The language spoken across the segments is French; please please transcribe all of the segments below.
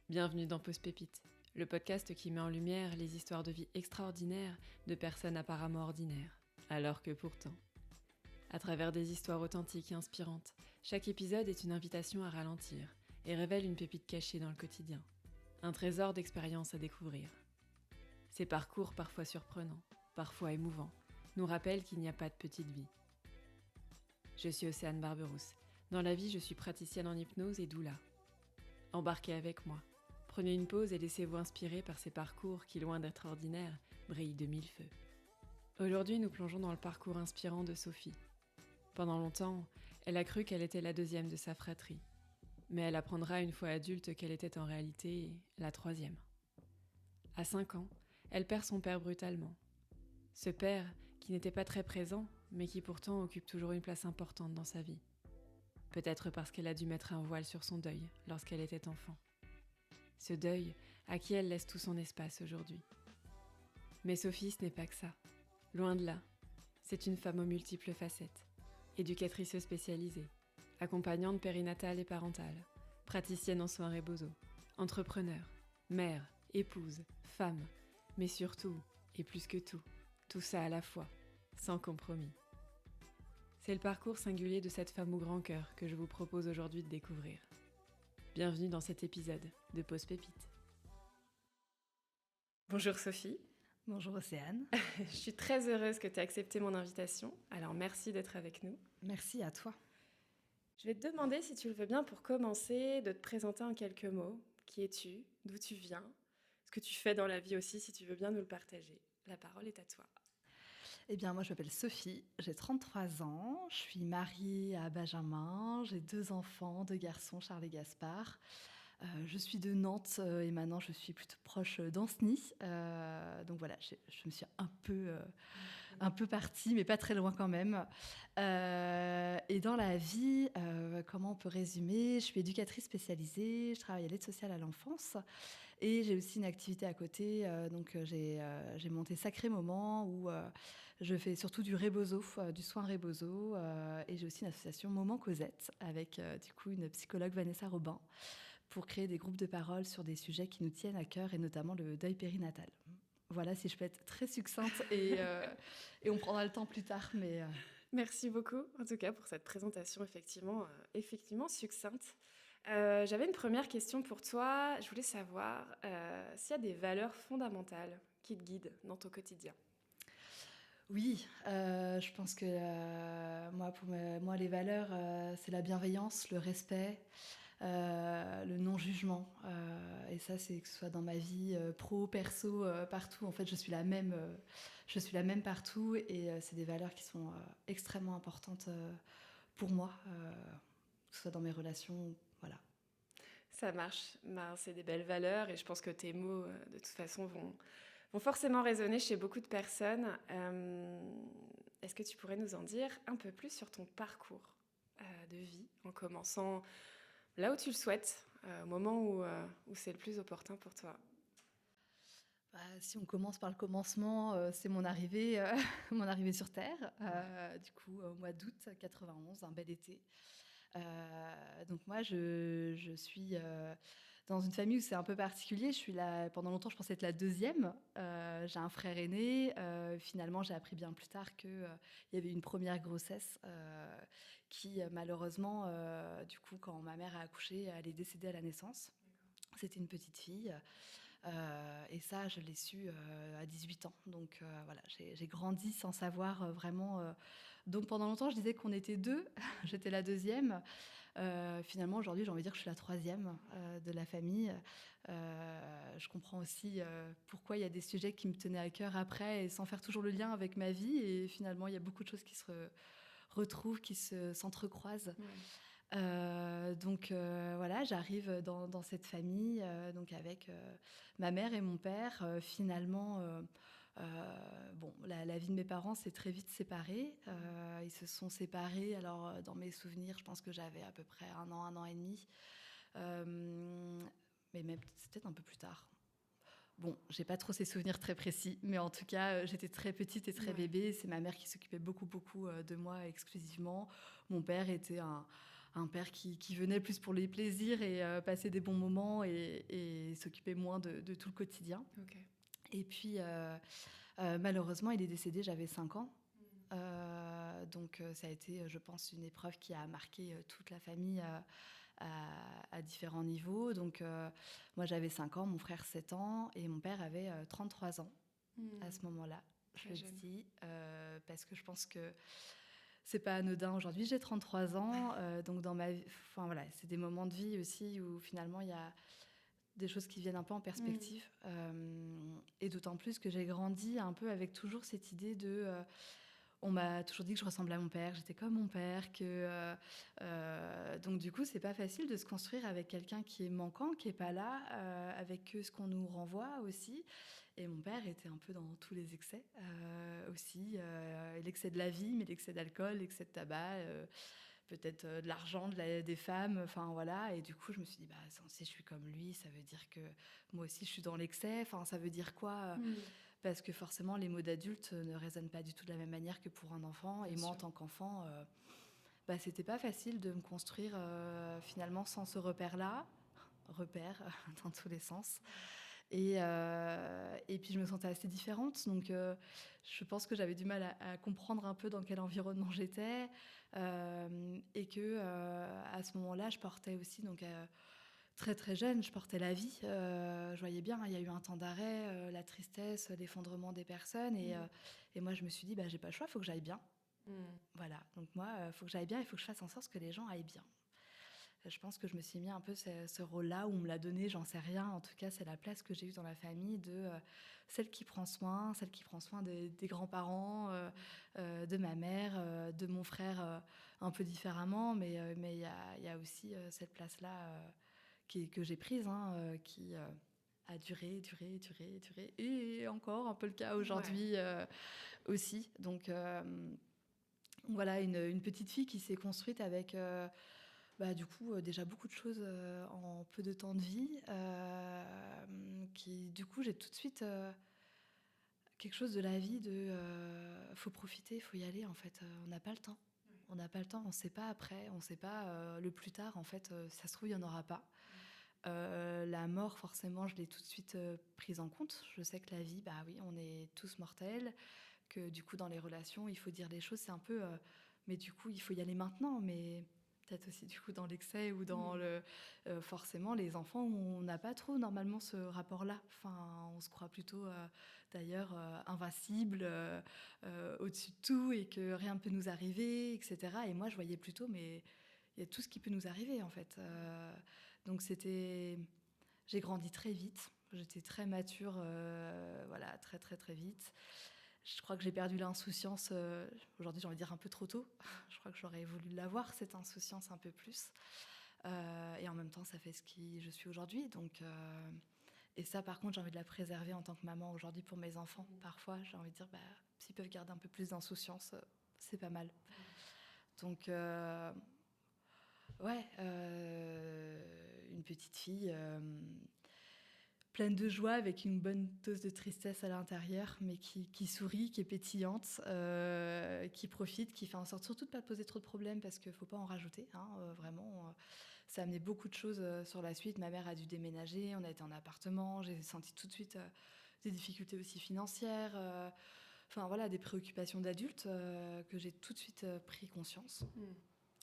Bienvenue dans Pause Pépite, le podcast qui met en lumière les histoires de vie extraordinaires de personnes apparemment ordinaires, alors que pourtant. À travers des histoires authentiques et inspirantes, chaque épisode est une invitation à ralentir et révèle une pépite cachée dans le quotidien, un trésor d'expériences à découvrir. Ces parcours parfois surprenants, parfois émouvants, nous rappellent qu'il n'y a pas de petite vie. Je suis Océane Barberousse. Dans la vie, je suis praticienne en hypnose et doula. Embarquez avec moi. Prenez une pause et laissez-vous inspirer par ces parcours qui, loin d'être ordinaires, brillent de mille feux. Aujourd'hui, nous plongeons dans le parcours inspirant de Sophie. Pendant longtemps, elle a cru qu'elle était la deuxième de sa fratrie. Mais elle apprendra une fois adulte qu'elle était en réalité la troisième. À 5 ans, elle perd son père brutalement. Ce père, qui n'était pas très présent, mais qui pourtant occupe toujours une place importante dans sa vie. Peut-être parce qu'elle a dû mettre un voile sur son deuil lorsqu'elle était enfant. Ce deuil à qui elle laisse tout son espace aujourd'hui. Mais Sophie, ce n'est pas que ça. Loin de là. C'est une femme aux multiples facettes. Éducatrice spécialisée, accompagnante périnatale et parentale, praticienne en soins rebozo, entrepreneur, mère, épouse, femme, mais surtout, et plus que tout ça à la fois, sans compromis. C'est le parcours singulier de cette femme au grand cœur que je vous propose aujourd'hui de découvrir. Bienvenue dans cet épisode de Pause Pépite. Bonjour Sophie. Bonjour Océane. Je suis très heureuse que tu aies accepté mon invitation, alors merci d'être avec nous. Merci à toi. Je vais te demander, si tu le veux bien, pour commencer, de te présenter en quelques mots. Qui es-tu? D'où tu viens? Ce que tu fais dans la vie aussi, si tu veux bien nous le partager. La parole est à toi. Eh bien, moi, je m'appelle Sophie, j'ai 33 ans, je suis mariée à Benjamin, j'ai 2 enfants, 2 garçons, Charles et Gaspard. Je suis de Nantes et maintenant je suis plutôt proche d'Ancenis. Donc voilà, je me suis un peu partie, mais pas très loin quand même. Et dans la vie, comment on peut résumer? Je suis éducatrice spécialisée, je travaille à l'aide sociale à l'enfance et j'ai aussi une activité à côté. J'ai monté Sacré Moment où je fais surtout du rebozo, du soin rebozo. Et j'ai aussi une association Moment Cosette avec du coup une psychologue Vanessa Robin pour créer des groupes de parole sur des sujets qui nous tiennent à cœur et notamment le deuil périnatal. Voilà, si je peux être très succincte et on prendra le temps plus tard. Merci beaucoup, en tout cas, pour cette présentation effectivement succincte. J'avais une première question pour toi. Je voulais savoir s'il y a des valeurs fondamentales qui te guident dans ton quotidien. Oui, je pense que moi, les valeurs, c'est la bienveillance, le respect, le non-jugement. Et ça, c'est que ce soit dans ma vie pro, perso, partout. En fait, je suis la même partout. Et c'est des valeurs qui sont extrêmement importantes pour moi, que ce soit dans mes relations. Voilà. Ça marche. C'est des belles valeurs et je pense que tes mots, de toute façon, vont forcément résonner chez beaucoup de personnes. Est-ce que tu pourrais nous en dire un peu plus sur ton parcours de vie, en commençant là où tu le souhaites, au moment où c'est le plus opportun pour toi? Si on commence par le commencement, c'est mon arrivée, mon arrivée sur Terre, du coup, au mois d'août 91, un bel été. Donc moi, je suis dans une famille où c'est un peu particulier. Pendant longtemps, je pensais être la deuxième. J'ai un frère aîné. Finalement, j'ai appris bien plus tard qu'il y avait une première grossesse qui, malheureusement, du coup, quand ma mère a accouché, elle est décédée à la naissance. C'était une petite fille. Et ça, je l'ai su à 18 ans. Donc voilà, j'ai grandi sans savoir vraiment. Donc pendant longtemps, je disais qu'on était deux. J'étais la deuxième. Finalement, aujourd'hui, j'ai envie de dire que je suis la troisième de la famille. Je comprends aussi pourquoi il y a des sujets qui me tenaient à cœur après, et sans faire toujours le lien avec ma vie. Et finalement, il y a beaucoup de choses qui se retrouvent, qui s'entrecroisent. Ouais. Voilà, j'arrive dans cette famille, donc avec ma mère et mon père. Bon, la vie de mes parents s'est très vite séparée. Ils se sont séparés. Alors, dans mes souvenirs, je pense que j'avais à peu près 1 an et demi. Mais même, c'est peut-être un peu plus tard. Bon, j'ai pas trop ces souvenirs très précis, mais en tout cas, j'étais très petite et très bébé. C'est ma mère qui s'occupait beaucoup de moi exclusivement. Mon père était un père qui venait plus pour les plaisirs et passer des bons moments et s'occupait moins de tout le quotidien. Ok. Et puis, malheureusement, il est décédé, j'avais 5 ans. Donc, ça a été, je pense, une épreuve qui a marqué toute la famille à différents niveaux. Donc, moi, j'avais 5 ans, mon frère 7 ans et mon père avait 33 ans à ce moment-là. Je Très le jeune. dis parce que je pense que c'est pas anodin. Aujourd'hui, j'ai 33 ans. Donc, dans ma vie, enfin, voilà, c'est des moments de vie aussi où finalement, il y a des choses qui viennent un peu en perspective. Et d'autant plus que j'ai grandi un peu avec toujours cette idée de... on m'a toujours dit que je ressemblais à mon père, j'étais comme mon père, donc du coup, c'est pas facile de se construire avec quelqu'un qui est manquant, qui est pas là, avec ce qu'on nous renvoie aussi. Et mon père était un peu dans tous les excès aussi, l'excès de la vie, mais l'excès d'alcool, l'excès de tabac, peut-être de l'argent, des femmes, enfin voilà. Et du coup, je me suis dit, bah, si je suis comme lui, ça veut dire que moi aussi je suis dans l'excès. Enfin, ça veut dire quoi parce que forcément, les mots d'adulte ne résonnent pas du tout de la même manière que pour un enfant. Bien Et moi, en sûr. tant qu'enfant, bah, c'était pas facile de me construire finalement sans ce repère-là. Repère dans tous les sens. Et puis, je me sentais assez différente. Donc, je pense que j'avais du mal à comprendre un peu dans quel environnement j'étais. Et que à ce moment-là, je portais aussi... Donc, très très jeune, je portais la vie. Je voyais bien, il y a eu un temps d'arrêt, la tristesse, l'effondrement des personnes. Et moi, je me suis dit, bah, j'ai pas le choix, il faut que j'aille bien. Voilà, donc moi, il faut que j'aille bien, il faut que je fasse en sorte que les gens aillent bien. Je pense que je me suis mis un peu ce rôle-là, où on me l'a donné, j'en sais rien. En tout cas, c'est la place que j'ai eue dans la famille de celle qui prend soin, celle qui prend soin des grands-parents, de ma mère, de mon frère, un peu différemment. Mais il y a aussi cette place-là que j'ai prise, qui a duré, duré, duré, duré, et encore un peu le cas aujourd'hui aussi. Donc voilà, une petite fille qui s'est construite avec bah, du coup déjà beaucoup de choses en peu de temps de vie, qui du coup j'ai tout de suite quelque chose de la vie de faut profiter, faut y aller en fait, on n'a pas le temps. On n'a pas le temps, on ne sait pas après, on ne sait pas le plus tard en fait, ça se trouve il n'y en aura pas. La mort, forcément, je l'ai tout de suite prise en compte. Je sais que la vie, bah oui, on est tous mortels, que du coup, dans les relations, il faut dire les choses. C'est un peu, mais du coup, il faut y aller maintenant. Mais peut-être aussi, du coup, dans l'excès ou dans le. Forcément, les enfants, on n'a pas trop normalement ce rapport-là. Enfin, on se croit plutôt, d'ailleurs, invincible, au-dessus de tout et que rien ne peut nous arriver, etc. Et moi, je voyais plutôt, mais il y a tout ce qui peut nous arriver, en fait. Donc c'était, j'ai grandi très vite, j'étais très mature, voilà, très très très vite. Je crois que j'ai perdu l'insouciance, aujourd'hui j'ai envie de dire un peu trop tôt. Je crois que j'aurais voulu l'avoir, cette insouciance un peu plus. Et en même temps, ça fait ce qui je suis aujourd'hui. Donc, et ça, par contre, j'ai envie de la préserver en tant que maman aujourd'hui pour mes enfants. Parfois, j'ai envie de dire, bah, s'ils peuvent garder un peu plus d'insouciance, c'est pas mal. Donc, ouais, une petite fille pleine de joie, avec une bonne dose de tristesse à l'intérieur, mais qui sourit, qui est pétillante, qui profite, qui fait en sorte surtout de ne pas poser trop de problèmes, parce qu'il ne faut pas en rajouter, vraiment. Ça a amené beaucoup de choses sur la suite. Ma mère a dû déménager, on a été en appartement, j'ai senti tout de suite des difficultés aussi financières, enfin voilà, des préoccupations d'adultes que j'ai tout de suite pris conscience.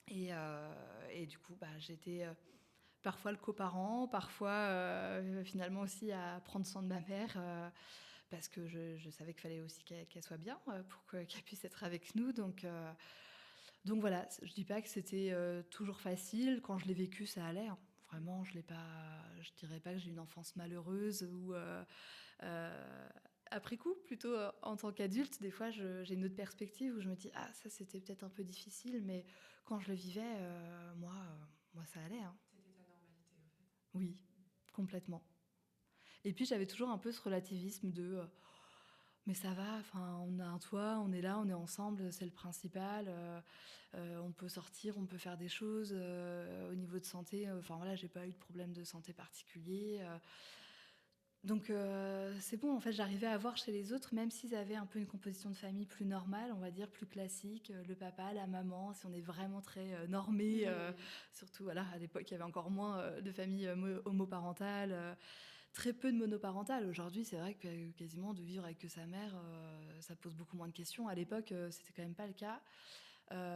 Et du coup, bah, j'étais parfois le coparent, parfois finalement aussi à prendre soin de ma mère, parce que je savais qu'il fallait aussi qu'elle soit bien pour qu'elle puisse être avec nous. Donc voilà, je dis pas que c'était toujours facile. Quand je l'ai vécu, ça allait, hein. Vraiment, je dirais pas que j'ai une enfance malheureuse ou après coup, plutôt en tant qu'adulte, des fois, j'ai une autre perspective où je me dis, ah, ça c'était peut-être un peu difficile, mais quand je le vivais, moi ça allait, hein. C'était ta normalité, en fait. Oui, complètement. Et puis j'avais toujours un peu ce relativisme de, mais ça va, enfin, on a un toit, on est là, on est ensemble, c'est le principal. On peut sortir, on peut faire des choses. Au niveau de santé, enfin voilà, j'ai pas eu de problème de santé particulier. Donc c'est bon, en fait, j'arrivais à voir chez les autres, même s'ils avaient un peu une composition de famille plus normale, on va dire, plus classique, le papa, la maman, si on est vraiment très normé, surtout voilà, à l'époque, il y avait encore moins de familles homoparentales, très peu de monoparentales. Aujourd'hui, c'est vrai que quasiment de vivre avec que sa mère, ça pose beaucoup moins de questions. À l'époque, c'était quand même pas le cas.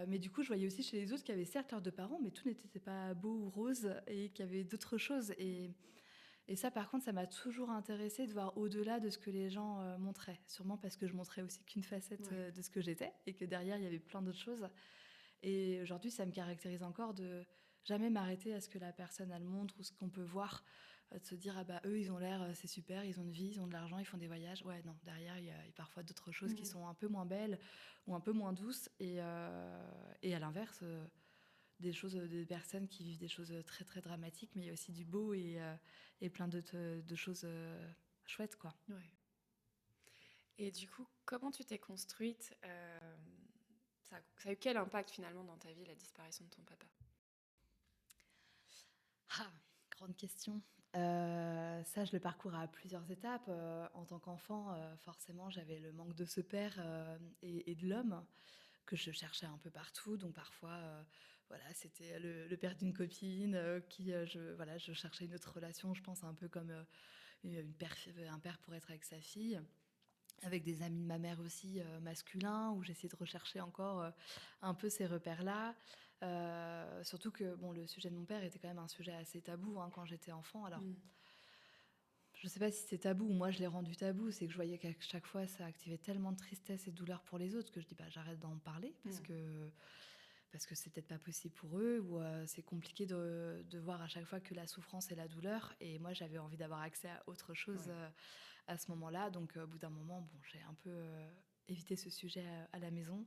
Mais du coup, je voyais aussi chez les autres qui avaient certes leurs deux parents, mais tout n'était pas beau ou rose et qu'il y avait d'autres choses. Et ça, par contre, ça m'a toujours intéressée de voir au-delà de ce que les gens montraient. Sûrement parce que je montrais aussi qu'une facette Ouais. de ce que j'étais et que derrière, il y avait plein d'autres choses. Et aujourd'hui, ça me caractérise encore de jamais m'arrêter à ce que la personne, elle montre ou ce qu'on peut voir. De se dire, ah bah eux, ils ont l'air, c'est super, ils ont une vie, ils ont de l'argent, ils font des voyages. Ouais, non, derrière, il y a parfois d'autres choses qui sont un peu moins belles ou un peu moins douces. Et à l'inverse, des personnes qui vivent des choses très très dramatiques, mais il y a aussi du beau et plein de choses chouettes, quoi. Ouais. Et du coup, comment tu t'es construite ça a eu quel impact finalement dans ta vie, la disparition de ton papa? Ah, grande question. Ça, je le parcours à plusieurs étapes. En tant qu'enfant, forcément, j'avais le manque de ce père et de l'homme que je cherchais un peu partout. Donc parfois, voilà, c'était le père d'une copine voilà, je cherchais une autre relation. Je pense un peu comme un père pour être avec sa fille. Avec des amis de ma mère aussi masculins, où j'essayais de rechercher encore un peu ces repères-là. Surtout que bon, le sujet de mon père était quand même un sujet assez tabou quand j'étais enfant. Alors, je ne sais pas si c'est tabou ou moi je l'ai rendu tabou, c'est que je voyais qu'à chaque fois ça activait tellement de tristesse et de douleur pour les autres que je dis bah, j'arrête d'en parler parce que c'est peut-être pas possible pour eux ou c'est compliqué de voir à chaque fois que la souffrance et la douleur. Et moi j'avais envie d'avoir accès à autre chose à ce moment-là. Donc au bout d'un moment, bon, j'ai un peu évité ce sujet à la maison.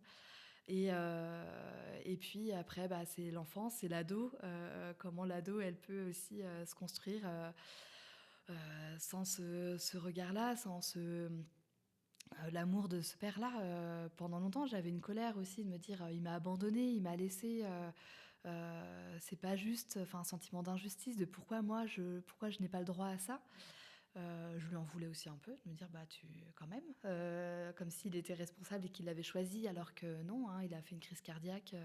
Et puis après, bah, c'est l'enfance, c'est l'ado. Comment l'ado, elle peut aussi se construire sans ce regard-là, sans l'amour de ce père-là. Pendant longtemps, j'avais une colère aussi de me dire, il m'a abandonné, il m'a laissé. C'est pas juste, enfin un sentiment d'injustice de pourquoi je n'ai pas le droit à ça. Je lui en voulais aussi un peu, de me dire bah tu quand même, comme s'il était responsable et qu'il l'avait choisi, alors que non, il a fait une crise cardiaque,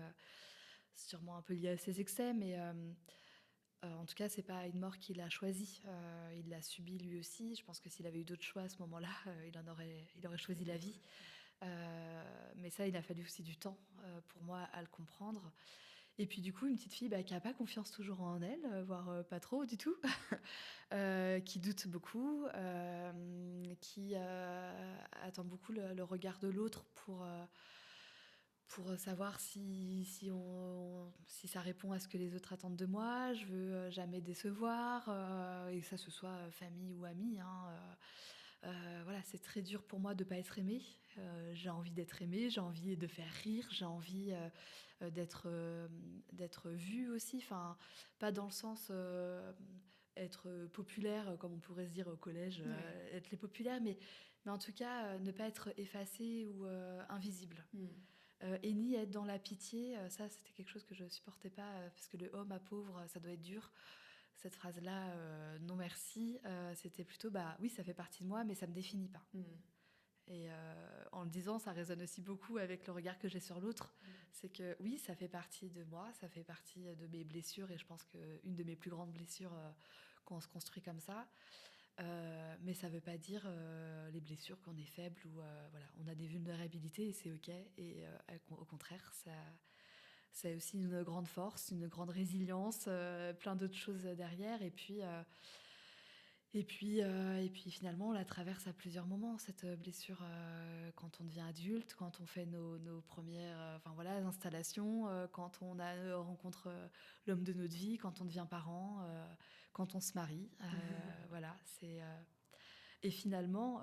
sûrement un peu liée à ses excès, mais en tout cas c'est pas une mort qu'il a choisie, il l'a subie lui aussi. Je pense que s'il avait eu d'autres choix à ce moment-là, il aurait choisi la vie. Mais ça, il a fallu aussi du temps pour moi à le comprendre. Et puis du coup, une petite fille qui n'a pas confiance toujours en elle, voire pas trop du tout, qui doute beaucoup, qui attend beaucoup le regard de l'autre pour savoir si ça répond à ce que les autres attendent de moi. Je veux jamais décevoir, et que ça ce soit famille ou amis. Voilà, c'est très dur pour moi de ne pas être aimée. J'ai envie d'être aimée, j'ai envie de faire rire, j'ai envie d'être vue aussi. Enfin, pas dans le sens être populaire, comme on pourrait se dire au collège, être les populaires, mais en tout cas, ne pas être effacée ou invisible. Et ni être dans la pitié, ça c'était quelque chose que je supportais pas, parce que le «oh ma pauvre, ça doit être dur», cette phrase-là, non merci, c'était plutôt bah oui ça fait partie de moi mais ça me définit pas. Et en le disant, ça résonne aussi beaucoup avec le regard que j'ai sur l'autre. C'est que oui, ça fait partie de moi, ça fait partie de mes blessures, et je pense qu'une de mes plus grandes blessures quand on se construit comme ça. Mais ça ne veut pas dire les blessures qu'on est faible ou voilà, on a des vulnérabilités et c'est ok. Et au contraire, ça, c'est aussi une grande force, une grande résilience, plein d'autres choses derrière. Et puis finalement, on la traverse à plusieurs moments, cette blessure, quand on devient adulte, quand on fait nos premières enfin, voilà, installations, quand on rencontre l'homme de notre vie, quand on devient parent, quand on se marie. Voilà, et finalement,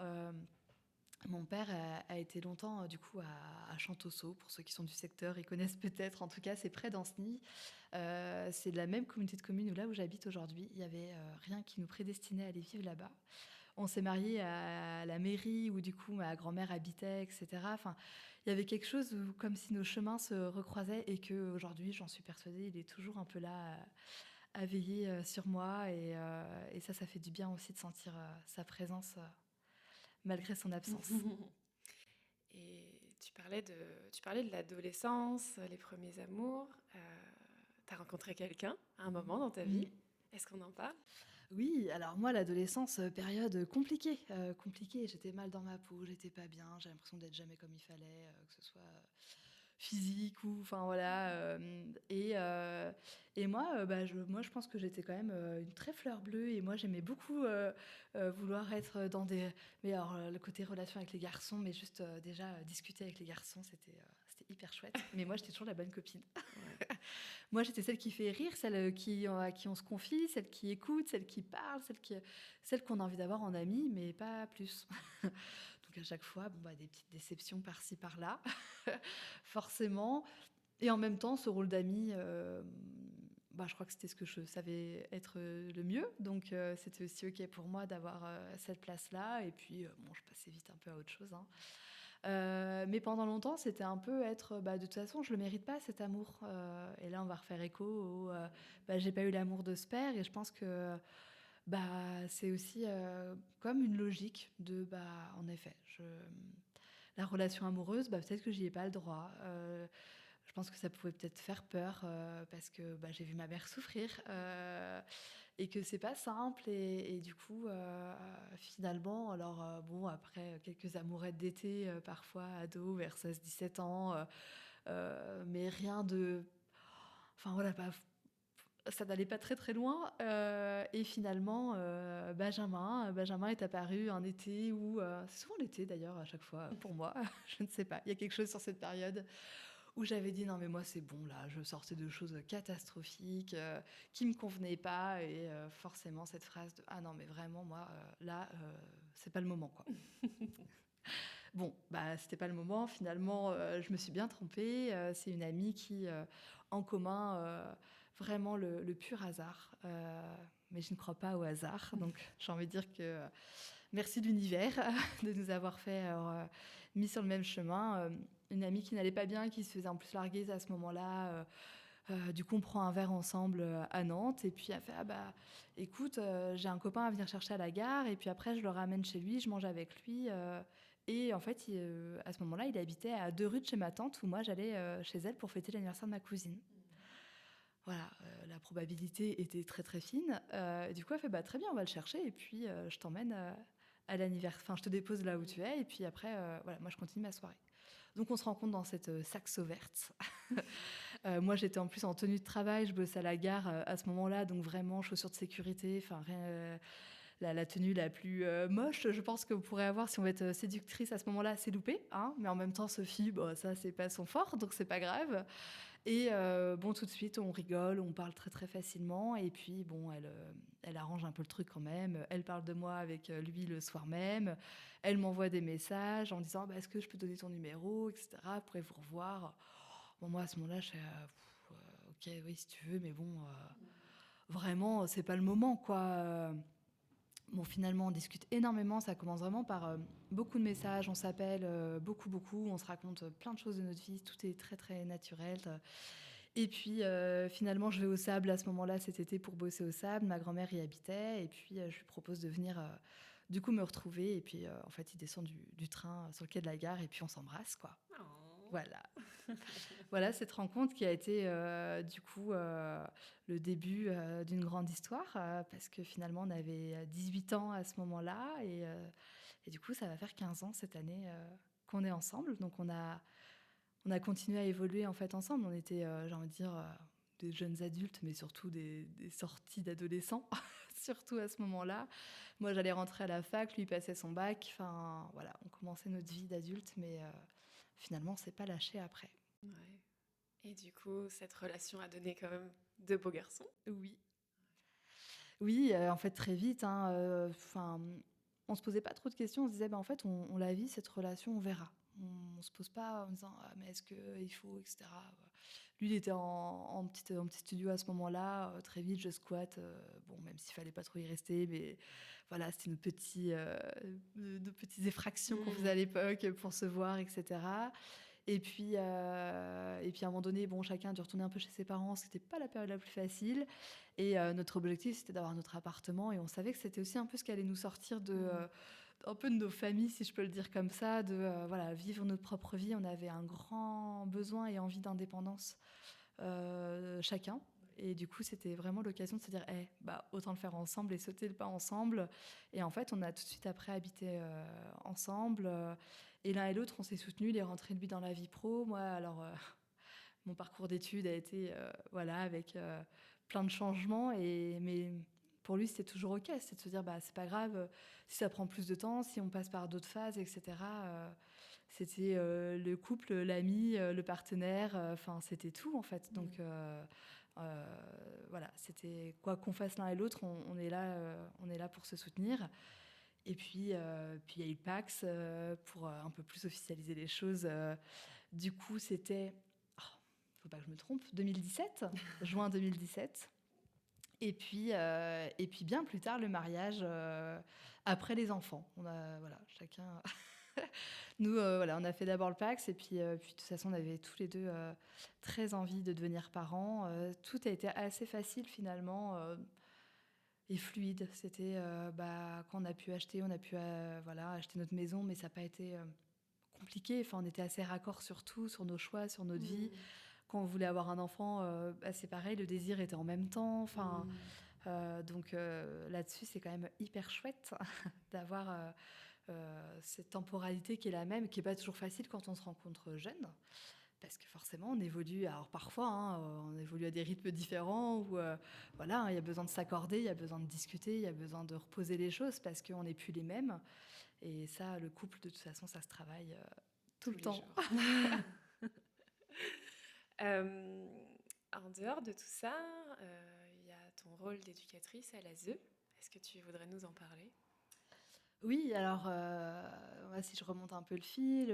mon père a été longtemps du coup à Champtoceau. Pour ceux qui sont du secteur, ils connaissent peut-être. En tout cas, c'est près d'Ancenis. C'est la même communauté de communes où là où j'habite aujourd'hui. Il y avait rien qui nous prédestinait à aller vivre là-bas. On s'est mariés à la mairie où du coup ma grand-mère habitait, etc. Enfin, il y avait quelque chose où, comme si nos chemins se recroisaient, et que aujourd'hui, j'en suis persuadée, il est toujours un peu là à veiller sur moi. Et ça fait du bien aussi de sentir sa présence malgré son absence. Et tu parlais de l'adolescence, les premiers amours. T'as rencontré quelqu'un à un moment dans ta vie? Est-ce qu'on en parle? Oui, alors moi, l'adolescence, période compliquée, compliquée. J'étais mal dans ma peau, j'étais pas bien, j'avais l'impression d'être jamais comme il fallait, que ce soit physique ou, enfin voilà. Et moi, moi, je pense que j'étais quand même une très fleur bleue et moi, j'aimais beaucoup vouloir être dans des. Mais alors, le côté relation avec les garçons, mais juste déjà discuter avec les garçons, c'était hyper chouette. Mais moi, j'étais toujours la bonne copine. Ouais. Moi, j'étais celle qui fait rire, celle à qui on se confie, celle qui écoute, celle qui parle, celle qu'on a envie d'avoir en amie, mais pas plus. Donc à chaque fois, des petites déceptions par-ci, par-là, forcément. Et en même temps, ce rôle d'amie, je crois que c'était ce que je savais être le mieux. Donc c'était aussi OK pour moi d'avoir cette place-là. Et puis, je passais vite un peu à autre chose, hein. Mais pendant longtemps, c'était un peu être, de toute façon, je le mérite pas cet amour. Et là, on va refaire écho au, j'ai pas eu l'amour de ce père. Et je pense que c'est aussi comme une logique de, en effet, la relation amoureuse, peut-être que j'y ai pas le droit. Je pense que ça pouvait peut-être faire peur parce que j'ai vu ma mère souffrir et que c'est pas simple. Et du coup, finalement, alors après quelques amourettes d'été, parfois ado, vers 16-17 ans, mais rien de. Enfin voilà, ça n'allait pas très très loin. Et finalement, Benjamin est apparu un été où. C'est souvent l'été d'ailleurs, à chaque fois, pour moi. Je ne sais pas. Il y a quelque chose sur cette période où j'avais dit non mais moi c'est bon là, je sortais de choses catastrophiques qui me convenaient pas et forcément cette phrase de ah non mais vraiment moi là c'est pas le moment quoi. Bon c'était pas le moment finalement, je me suis bien trompée, c'est une amie qui en commun vraiment le pur hasard, mais je ne crois pas au hasard donc j'ai envie de dire que merci de l'univers de nous avoir fait mis sur le même chemin. Une amie qui n'allait pas bien, qui se faisait en plus larguer à ce moment-là. Du coup, on prend un verre ensemble à Nantes. Et puis, elle fait écoute, j'ai un copain à venir chercher à la gare. Et puis après, je le ramène chez lui, je mange avec lui. Et en fait, à ce moment-là, il habitait à 2 rues de chez ma tante, où moi, j'allais chez elle pour fêter l'anniversaire de ma cousine. Voilà, la probabilité était très très fine. Du coup, elle fait très bien, on va le chercher. Et puis, je t'emmène à l'anniversaire. Enfin, je te dépose là où tu es. Et puis après, moi, je continue ma soirée. Donc, on se rencontre dans cette Saxo verte. Moi, j'étais en plus en tenue de travail. Je bossais à la gare à ce moment-là. Donc, vraiment, chaussures de sécurité. Enfin, la tenue la plus moche, je pense que vous pourrez avoir si on veut être séductrice à ce moment-là, c'est loupé. Hein, mais en même temps, Sophie, ça, c'est pas son fort. Donc, c'est pas grave. Et tout de suite, on rigole, on parle très très facilement. Et puis, elle arrange un peu le truc quand même. Elle parle de moi avec lui le soir même. Elle m'envoie des messages en disant est-ce que je peux donner ton numéro, etc. Pourrez vous revoir. Bon, moi, à ce moment-là, je fais ok, oui, si tu veux, mais bon, vraiment, c'est pas le moment, quoi. Bon, finalement, on discute énormément. Ça commence vraiment par beaucoup de messages. On s'appelle beaucoup, beaucoup. On se raconte plein de choses de notre vie. Tout est très, très naturel. Et puis, finalement, je vais au Sable à ce moment-là, cet été, pour bosser au Sable. Ma grand-mère y habitait. Et puis, je lui propose de venir, du coup, me retrouver. Et puis, en fait, il descend du train sur le quai de la gare. Et puis, on s'embrasse, quoi. Oh. Voilà. Voilà cette rencontre qui a été du coup le début d'une grande histoire parce que finalement on avait 18 ans à ce moment-là et du coup ça va faire 15 ans cette année qu'on est ensemble. Donc on a continué à évoluer en fait ensemble. On était, j'ai envie de dire, des jeunes adultes mais surtout des sorties d'adolescents, surtout à ce moment-là. Moi j'allais rentrer à la fac, lui il passait son bac. Enfin voilà, on commençait notre vie d'adulte mais finalement on s'est pas lâché après. Ouais. Et du coup, cette relation a donné quand même de beaux garçons. Oui. Oui, en fait, très vite, hein, on se posait pas trop de questions. On se disait: en fait, on la vit cette relation, on verra». On se pose pas en disant: «Ah mais est-ce qu'il faut?» et cetera. Lui, il était en petit studio à ce moment-là. Très vite, je squatte, même s'il fallait pas trop y rester, mais voilà, c'était nos petites effractions qu'on faisait à l'époque pour se voir et cetera. Et puis à un moment donné, chacun a dû retourner un peu chez ses parents, ce qui était pas la période la plus facile. Et notre objectif, c'était d'avoir notre appartement. Et on savait que c'était aussi un peu ce qui allait nous sortir un peu de nos familles, si je peux le dire comme ça, voilà, vivre notre propre vie. On avait un grand besoin et envie d'indépendance chacun. Et du coup, c'était vraiment l'occasion de se dire, autant le faire ensemble et sauter le pas ensemble. Et en fait, on a tout de suite après habité ensemble. Et l'un et l'autre, on s'est soutenus. Il est rentré, lui, dans la vie pro. Moi, alors, mon parcours d'études a été, voilà, avec plein de changements. Mais pour lui, c'était toujours OK. C'est de se dire, c'est pas grave si ça prend plus de temps, si on passe par d'autres phases, etc. C'était le couple, l'ami, le partenaire. Enfin, c'était tout, en fait. Donc... voilà, c'était quoi qu'on fasse l'un et l'autre, on est là pour se soutenir. Et puis il y a eu le Pax pour un peu plus officialiser les choses. Du coup, c'était, faut pas que je me trompe, 2017, juin 2017. Et puis bien plus tard, le mariage après les enfants. On a voilà, chacun. Nous, voilà, on a fait d'abord le Pax et puis de toute façon, on avait tous les deux très envie de devenir parents. Tout a été assez facile finalement et fluide. C'était quand on a pu acheter, voilà, acheter notre maison, mais ça n'a pas été compliqué. Enfin, on était assez raccord sur tout, sur nos choix, sur notre vie. Quand on voulait avoir un enfant, c'est pareil, le désir était en même temps. Enfin, donc là-dessus, c'est quand même hyper chouette d'avoir cette temporalité qui est la même, qui n'est pas toujours facile quand on se rencontre jeune. Parce que forcément, on évolue, alors parfois, on évolue à des rythmes différents, où voilà, il y a besoin de s'accorder, il y a besoin de discuter, il y a besoin de reposer les choses, parce qu'on n'est plus les mêmes. Et ça, le couple, de toute façon, ça se travaille tout le temps. En dehors de tout ça, il y a ton rôle d'éducatrice à l'ASE. Est-ce que tu voudrais nous en parler ? Oui, alors, si je remonte un peu le fil,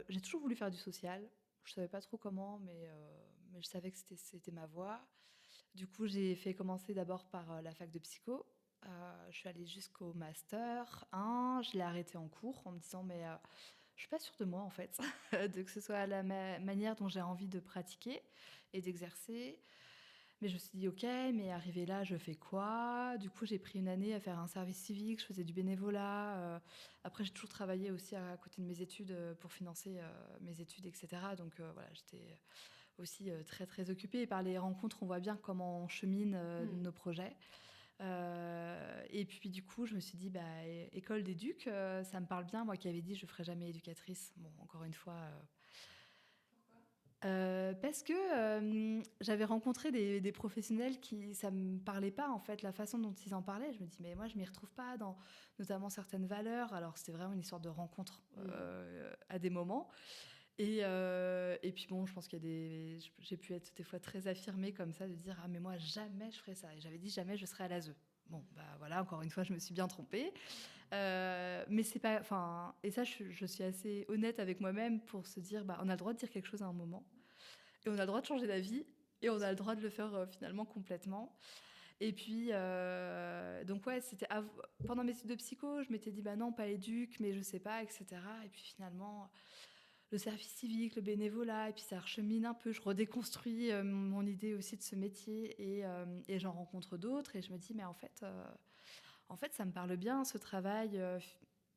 j'ai toujours voulu faire du social. Je ne savais pas trop comment, mais je savais que c'était ma voie. Du coup, j'ai fait commencer d'abord par la fac de psycho. Je suis allée jusqu'au master 1. Je l'ai arrêté en cours en me disant, mais je ne suis pas sûre de moi, en fait, de que ce soit la manière dont j'ai envie de pratiquer et d'exercer. Mais je me suis dit, OK, mais arrivé là, je fais quoi ? Du coup, j'ai pris une année à faire un service civique, je faisais du bénévolat. Après, j'ai toujours travaillé aussi à côté de mes études pour financer mes études, etc. Donc voilà, j'étais aussi très, très occupée. Et par les rencontres, on voit bien comment on chemine nos projets. Et puis du coup, je me suis dit, école d'éduc, ça me parle bien. Moi qui avais dit, je ne ferai jamais éducatrice. Bon, encore une fois... parce que j'avais rencontré des professionnels qui, ça me parlait pas en fait, la façon dont ils en parlaient. Je me dis mais moi je m'y retrouve pas dans notamment certaines valeurs. Alors c'était vraiment une histoire de rencontre à des moments. Et puis bon, je pense j'ai pu être des fois très affirmée comme ça, de dire ah mais moi jamais je ferais ça. Et j'avais dit jamais je serais à l'ASE. Bon voilà, encore une fois je me suis bien trompée. Mais c'est pas, enfin, et ça je suis assez honnête avec moi-même pour se dire on a le droit de dire quelque chose à un moment. Et on a le droit de changer d'avis et on a le droit de le faire finalement complètement. Et puis, donc ouais, pendant mes études de psycho, je m'étais dit, non, pas éduc, mais je sais pas, etc. Et puis finalement, le service civique, le bénévolat, et puis ça rechemine un peu. Je redéconstruis mon idée aussi de ce métier et j'en rencontre d'autres. Et je me dis, mais en fait, ça me parle bien, ce travail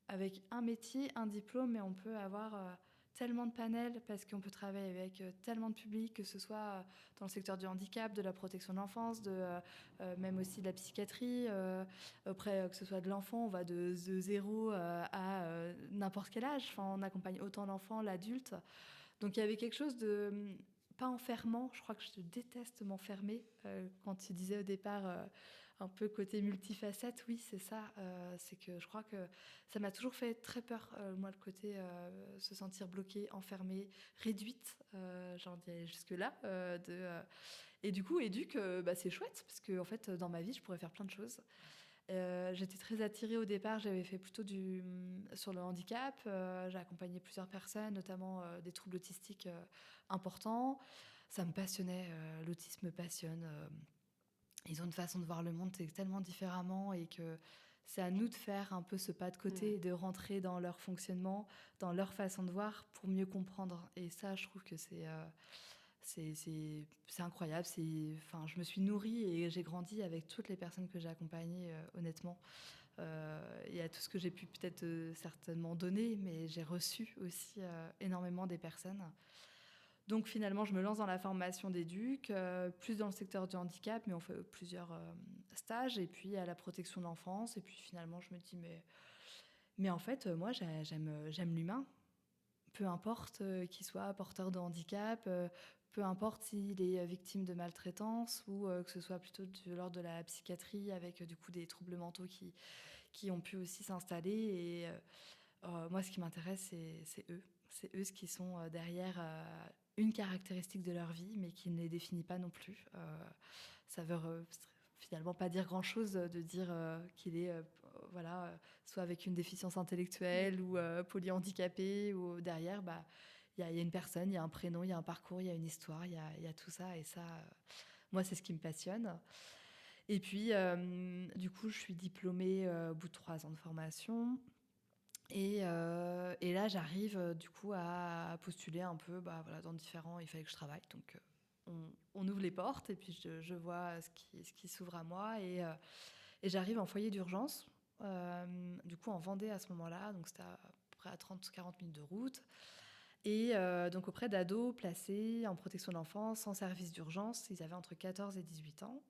avec un métier, un diplôme, mais on peut avoir tellement de panels parce qu'on peut travailler avec tellement de publics, que ce soit dans le secteur du handicap, de la protection de l'enfance, même aussi de la psychiatrie. Après, que ce soit de l'enfant, on va de 0 à n'importe quel âge. Enfin, on accompagne autant l'enfant, l'adulte. Donc il y avait quelque chose de pas enfermant. Je crois que je déteste m'enfermer. Quand tu disais au départ un peu côté multifacette, oui, c'est ça. C'est que je crois que ça m'a toujours fait très peur, moi, le côté se sentir bloquée, enfermée, réduite, j'en dirais jusque-là. Et du coup, éduc, c'est chouette, parce que en fait, dans ma vie, je pourrais faire plein de choses. J'étais très attirée au départ, j'avais fait plutôt sur le handicap. J'ai accompagné plusieurs personnes, notamment des troubles autistiques importants. Ça me passionnait, l'autisme me passionne. Ils ont une façon de voir le monde tellement différemment et que c'est à nous de faire un peu ce pas de côté et de rentrer dans leur fonctionnement, dans leur façon de voir pour mieux comprendre. Et ça, je trouve que C'est incroyable. Enfin, je me suis nourrie et j'ai grandi avec toutes les personnes que j'ai accompagnées, honnêtement. Il y a tout ce que j'ai pu peut-être certainement donner, mais j'ai reçu aussi énormément des personnes. Donc finalement, je me lance dans la formation d'éduc, plus dans le secteur du handicap, mais on fait plusieurs stages, et puis à la protection de l'enfance. Et puis finalement, je me dis, mais en fait, moi, j'aime l'humain. Peu importe qu'il soit porteur de handicap, peu importe s'il est victime de maltraitance ou que ce soit plutôt de l'ordre de la psychiatrie avec du coup des troubles mentaux qui ont pu aussi s'installer. Et moi, ce qui m'intéresse, c'est eux. C'est eux ce qui sont derrière une caractéristique de leur vie, mais qui ne les définit pas non plus. Ça veut finalement pas dire grand-chose de dire qu'il est voilà, soit avec une déficience intellectuelle ou polyhandicapé, ou derrière, bah, il y a une personne, il y a un prénom, il y a un parcours, il y a une histoire, il y a tout ça. Et ça, moi, c'est ce qui me passionne. Et puis, du coup, je suis diplômée au bout de 3 ans de formation. Et là, j'arrive du coup à postuler un peu bah, voilà, dans différents... Il fallait que je travaille, donc on ouvre les portes et puis je vois ce qui s'ouvre à moi. Et j'arrive en foyer d'urgence, du coup en Vendée à ce moment-là, donc c'était à peu près à 30-40 minutes de route. Et donc auprès d'ados placés en protection de l'enfance, en service d'urgence, ils avaient entre 14 et 18 ans.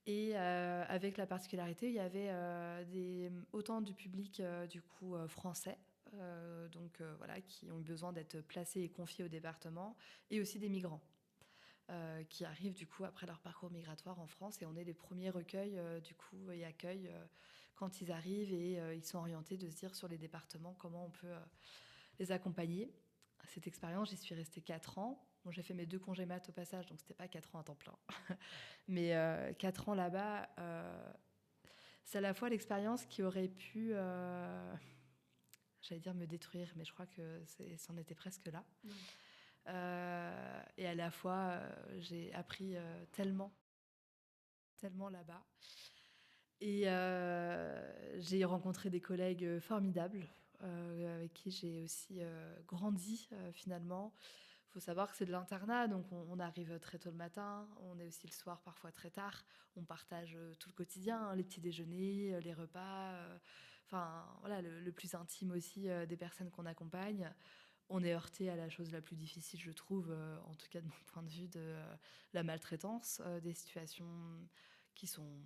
Et avec la particularité, il y avait autant du public du coup français, donc voilà, qui ont besoin d'être placés et confiés au département, et aussi des migrants qui arrivent du coup après leur parcours migratoire en France. Et on est les premiers recueils du coup et accueils quand ils arrivent, et ils sont orientés de se dire sur les départements comment on peut les accompagner. Cette expérience, j'y suis restée 4 ans. Bon, j'ai fait mes 2 congés mat au passage, donc c'était pas 4 ans à temps plein. Mais 4 ans là-bas, c'est à la fois l'expérience qui aurait pu, j'allais dire me détruire, mais je crois que c'en était presque là. Mmh. Et à la fois, j'ai appris tellement, tellement là-bas. Et j'ai rencontré des collègues formidables avec qui j'ai aussi grandi finalement. Il faut savoir que c'est de l'internat, donc on arrive très tôt le matin, on est aussi le soir parfois très tard. On partage tout le quotidien, hein, les petits déjeuners, les repas, enfin voilà, le plus intime aussi des personnes qu'on accompagne. On est heurté à la chose la plus difficile, je trouve, en tout cas de mon point de vue, de la maltraitance, des situations qui sont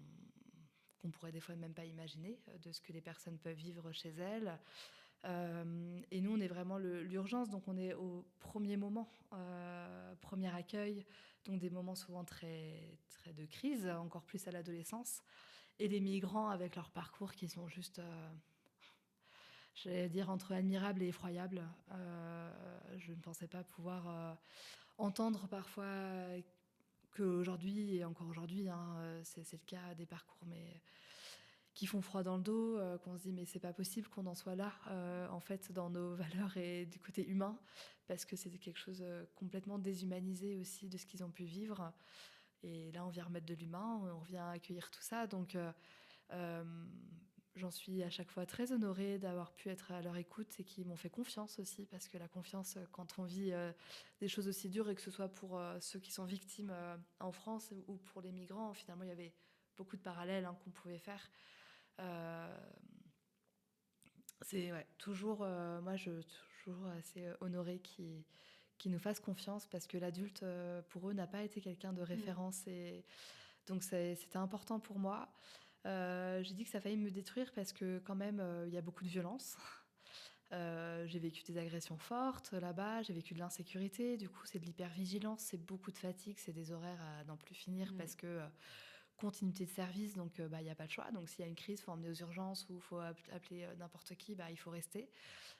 qu'on pourrait des fois même pas imaginer, de ce que les personnes peuvent vivre chez elles. Et nous, on est vraiment l'urgence, donc on est au premier moment, premier accueil, donc des moments souvent très, très de crise, encore plus à l'adolescence. Et les migrants avec leur parcours qui sont juste, j'allais dire, entre admirables et effroyables. Je ne pensais pas pouvoir entendre parfois qu'aujourd'hui, et encore aujourd'hui, hein, c'est le cas des parcours, mais qui font froid dans le dos, qu'on se dit mais c'est pas possible qu'on en soit là, en fait, dans nos valeurs et du côté humain, parce que c'était quelque chose complètement déshumanisé aussi de ce qu'ils ont pu vivre. Et là, on vient remettre de l'humain, on vient accueillir tout ça, donc euh, j'en suis à chaque fois très honorée d'avoir pu être à leur écoute et qu'ils m'ont fait confiance aussi, parce que la confiance, quand on vit des choses aussi dures, et que ce soit pour ceux qui sont victimes en France ou pour les migrants, finalement, il y avait beaucoup de parallèles hein, qu'on pouvait faire. Euh, c'est ouais, toujours, moi, toujours assez honorée qui nous fassent confiance, parce que l'adulte, pour eux, n'a pas été quelqu'un de référence. Et donc, c'était important pour moi. J'ai dit que ça a failli me détruire parce que quand même, il y a beaucoup de violence. J'ai vécu des agressions fortes là-bas, j'ai vécu de l'insécurité. Du coup, c'est de l'hypervigilance, c'est beaucoup de fatigue, c'est des horaires à n'en plus finir parce que continuité de service, donc il n'y a pas le choix. Donc s'il y a une crise, il faut emmener aux urgences ou il faut appeler n'importe qui, il faut rester.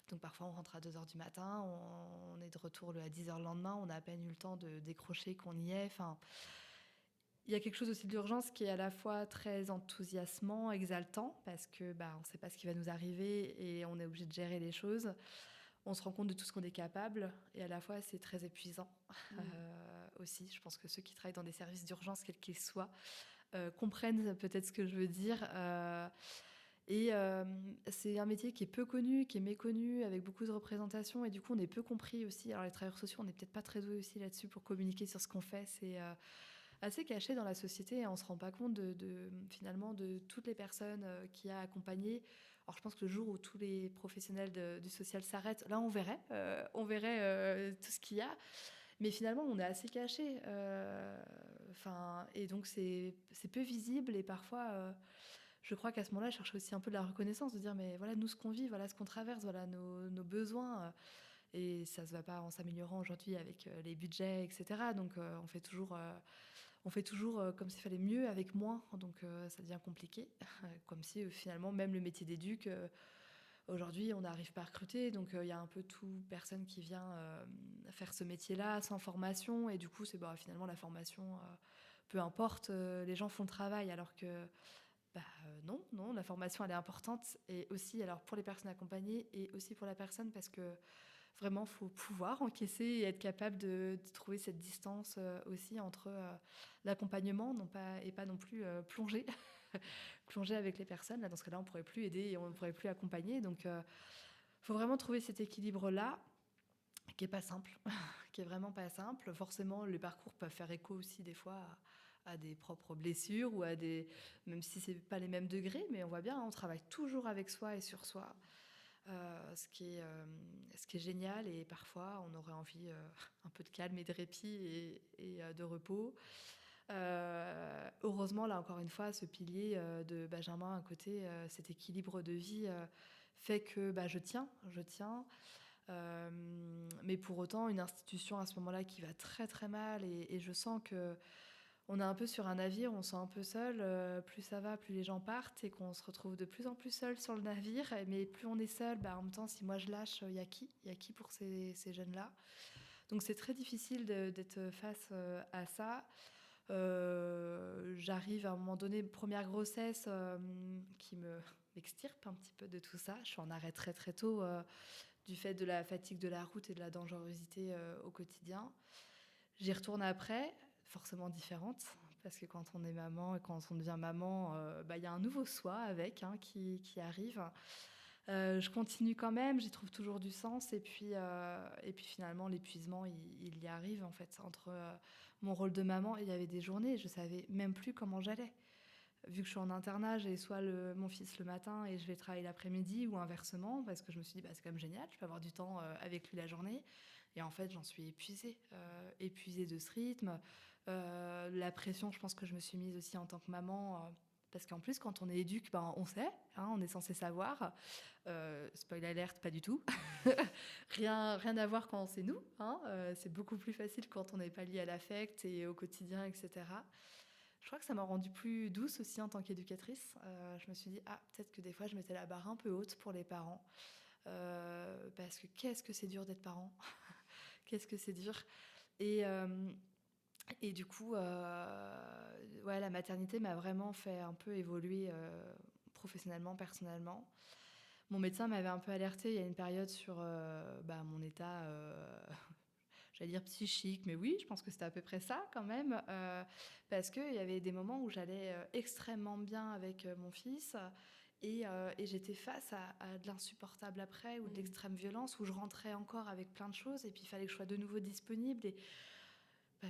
Donc parfois on rentre à 2h du matin, on est de retour à 10h le lendemain, on a à peine eu le temps de décrocher qu'on y est. Enfin, il y a quelque chose aussi de l'urgence qui est à la fois très enthousiasmant, exaltant, parce que on ne sait pas ce qui va nous arriver et on est obligé de gérer les choses. On se rend compte de tout ce qu'on est capable, et à la fois c'est très épuisant aussi. Je pense que ceux qui travaillent dans des services d'urgence, quels qu'ils soient, comprennent peut-être ce que je veux dire. Et c'est un métier qui est peu connu, qui est méconnu, avec beaucoup de représentations, et du coup on est peu compris aussi. Alors les travailleurs sociaux, on n'est peut-être pas très doués aussi là-dessus pour communiquer sur ce qu'on fait. C'est assez caché dans la société et on ne se rend pas compte finalement de toutes les personnes qu'il y a accompagnées. Alors je pense que le jour où tous les professionnels du social s'arrêtent, là on verrait tout ce qu'il y a. Mais finalement, on est assez caché. Et donc, c'est peu visible. Et parfois, je crois qu'à ce moment-là, je cherche aussi un peu de la reconnaissance, de dire, mais voilà, nous, ce qu'on vit, voilà ce qu'on traverse, voilà nos besoins. Et ça ne se va pas en s'améliorant aujourd'hui avec les budgets, etc. Donc, on fait toujours comme s'il fallait mieux avec moins. Donc, ça devient compliqué. Comme si, finalement, même le métier d'éduc... aujourd'hui, on n'arrive pas à recruter, donc il y a un peu toute personne qui vient faire ce métier-là sans formation, et du coup, c'est finalement la formation, peu importe, les gens font le travail, alors que non, la formation elle est importante, et aussi alors pour les personnes accompagnées et aussi pour la personne, parce que vraiment, il faut pouvoir encaisser et être capable de trouver cette distance aussi entre l'accompagnement et pas non plus plonger plonger avec les personnes. Là, dans ce cas-là, on ne pourrait plus aider et on ne pourrait plus accompagner. Donc, il faut vraiment trouver cet équilibre-là, qui n'est pas simple, qui est vraiment pas simple. Forcément, les parcours peuvent faire écho aussi des fois à des propres blessures ou même si c'est pas les mêmes degrés, mais on voit bien, on travaille toujours avec soi et sur soi. Ce qui est génial, et parfois on aurait envie un peu de calme et de répit et de repos. Heureusement, là encore une fois, ce pilier de Benjamin à côté, cet équilibre de vie fait que je tiens. Mais pour autant, une institution à ce moment-là qui va très très mal, et je sens que on est un peu sur un navire, on se sent un peu seul. Plus ça va, plus les gens partent, et qu'on se retrouve de plus en plus seul sur le navire. Mais plus on est seul, en même temps, si moi je lâche, il y a qui? Il y a qui pour ces jeunes-là? Donc c'est très difficile d'être face à ça. J'arrive à un moment donné, première grossesse qui m'extirpe un petit peu de tout ça. Je suis en arrêt très très tôt du fait de la fatigue de la route et de la dangerosité au quotidien. J'y retourne après, forcément différente, parce que quand on est maman et quand on devient maman, y a un nouveau soi avec qui arrive. Je continue quand même, j'y trouve toujours du sens, et puis finalement l'épuisement il y arrive en fait entre mon rôle de maman. Il y avait des journées, je savais même plus comment j'allais, vu que je suis en internat, j'ai soit mon fils le matin et je vais travailler l'après-midi, ou inversement, parce que je me suis dit c'est quand même génial, je peux avoir du temps avec lui la journée. Et en fait j'en suis épuisée de ce rythme. La pression, je pense que je me suis mise aussi en tant que maman, parce qu'en plus, quand on est éduque, on sait, on est censé savoir. Spoil alerte, pas du tout. Rien à voir quand c'est nous. C'est beaucoup plus facile quand on n'est pas lié à l'affect et au quotidien, etc. Je crois que ça m'a rendue plus douce aussi en tant qu'éducatrice. Je me suis dit, peut-être que des fois, je mettais la barre un peu haute pour les parents. Parce que qu'est-ce que c'est dur d'être parent. Qu'est-ce que c'est dur. Et du coup, la maternité m'a vraiment fait un peu évoluer professionnellement, personnellement. Mon médecin m'avait un peu alertée il y a une période sur mon état, j'allais dire psychique, mais oui, je pense que c'était à peu près ça quand même, parce qu'il y avait des moments où j'allais extrêmement bien avec mon fils, et j'étais face à de l'insupportable après, ou de l'extrême violence, où je rentrais encore avec plein de choses, et puis il fallait que je sois de nouveau disponible, et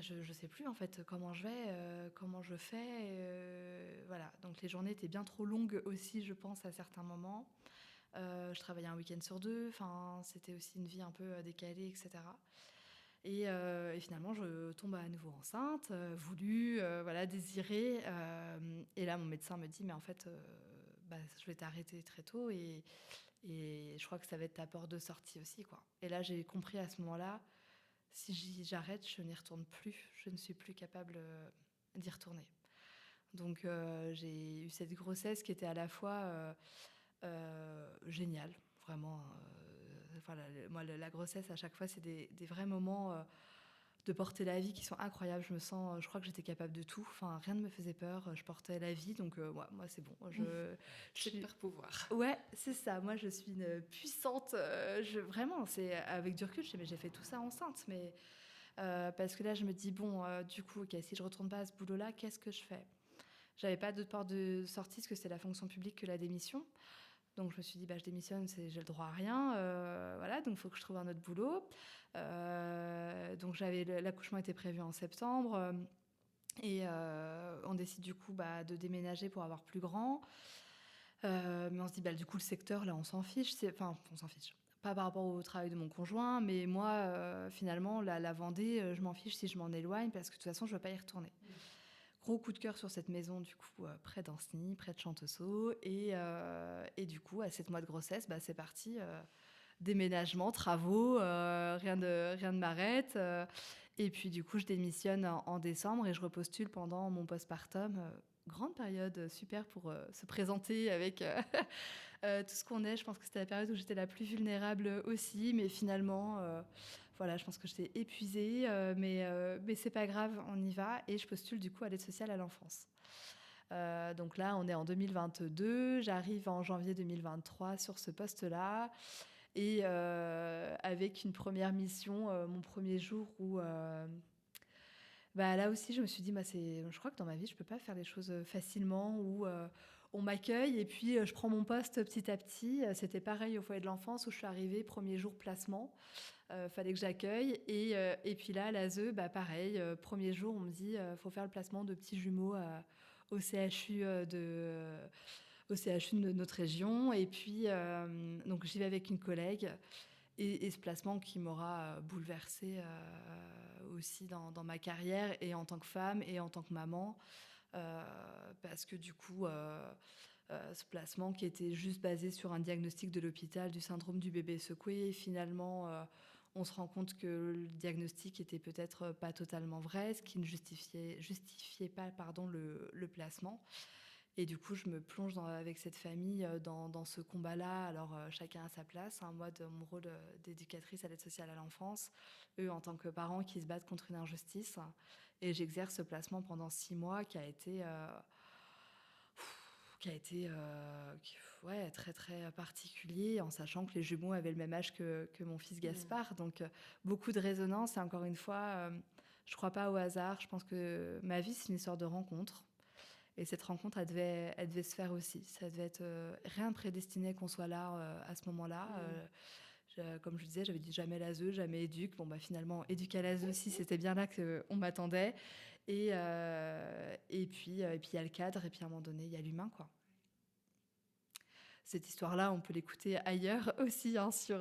je sais plus en fait comment je vais, comment je fais. Voilà, donc les journées étaient bien trop longues aussi, je pense, à certains moments. Je travaillais un week-end sur deux, c'était aussi une vie un peu décalée, etc. Et finalement, je tombe à nouveau enceinte, voulue, désirée. Et là, mon médecin me dit, mais en fait, je vais t'arrêter très tôt, et je crois que ça va être ta porte de sortie aussi, quoi. Et là, j'ai compris à ce moment-là, si j'arrête, je n'y retourne plus. Je ne suis plus capable d'y retourner. Donc j'ai eu cette grossesse qui était à la fois géniale, vraiment. Moi, la grossesse, à chaque fois, c'est des vrais moments de porter la vie qui sont incroyables. Je crois que j'étais capable de tout. Rien ne me faisait peur. Je portais la vie, donc moi, c'est bon. Super pouvoir. Ouais, c'est ça. Moi, je suis une puissante. Vraiment, c'est avec du recul. J'ai fait tout ça enceinte, mais parce que là, je me dis bon, du coup, ok, si je retourne pas à ce boulot-là, qu'est-ce que je fais? j'avais pas d'autre porte de sortie parce que c'était la fonction publique que la démission. Donc je me suis dit, je démissionne, j'ai le droit à rien. Voilà, donc il faut que je trouve un autre boulot. Donc l'accouchement était prévu en septembre. Et on décide du coup de déménager pour avoir plus grand. Mais on se dit, du coup, le secteur, là, on s'en fiche. Enfin, on s'en fiche. Pas par rapport au travail de mon conjoint, mais moi, finalement, la Vendée, je m'en fiche si je m'en éloigne parce que de toute façon, je ne veux pas y retourner. Gros coup de cœur sur cette maison, du coup, près d'Ancenis, près de Chanteceau. Et du coup, à 7 mois de grossesse, c'est parti. Déménagement, travaux, rien ne m'arrête. Et puis, du coup, je démissionne en décembre et je repostule pendant mon postpartum. Grande période super pour se présenter avec tout ce qu'on est. Je pense que c'était la période où j'étais la plus vulnérable aussi, mais finalement, voilà, je pense que j'étais épuisée, mais c'est pas grave, on y va. Et je postule du coup à l'aide sociale à l'enfance. Donc là, on est en 2022, j'arrive en janvier 2023 sur ce poste-là. Et avec une première mission, mon premier jour où... là aussi, je me suis dit, je crois que dans ma vie, je ne peux pas faire les choses facilement, où on m'accueille et puis je prends mon poste petit à petit. C'était pareil au foyer de l'enfance où je suis arrivée, premier jour placement, fallait que j'accueille. Et puis là, à l'ASE, pareil, premier jour, on me dit, faut faire le placement de petits jumeaux au CHU au CHU de notre région. Et puis, donc j'y vais avec une collègue. Et ce placement qui m'aura bouleversée aussi dans ma carrière, et en tant que femme et en tant que maman, parce que du coup, ce placement qui était juste basé sur un diagnostic de l'hôpital du syndrome du bébé secoué, finalement, on se rend compte que le diagnostic était peut-être pas totalement vrai, ce qui ne justifiait pas le placement. Et du coup, je me plonge avec cette famille dans ce combat-là. Alors, chacun a sa place. Moi, de mon rôle d'éducatrice à l'aide sociale à l'enfance, eux, en tant que parents qui se battent contre une injustice. Et j'exerce ce placement pendant 6 mois qui a été très, très particulier, en sachant que les jumeaux avaient le même âge que mon fils Gaspard. Donc, beaucoup de résonance. Et encore une fois, je ne crois pas au hasard. Je pense que ma vie, c'est une histoire de rencontre. Et cette rencontre, elle devait se faire aussi. Ça devait être rien de prédestiné qu'on soit là à ce moment-là. Comme je disais, j'avais dit jamais l'ASE, jamais éduc. Finalement, éduc à l'ASE aussi, c'était bien là qu'on m'attendait. Et puis, il y a le cadre, et puis à un moment donné, il y a l'humain, quoi. Cette histoire-là, on peut l'écouter ailleurs aussi, sur...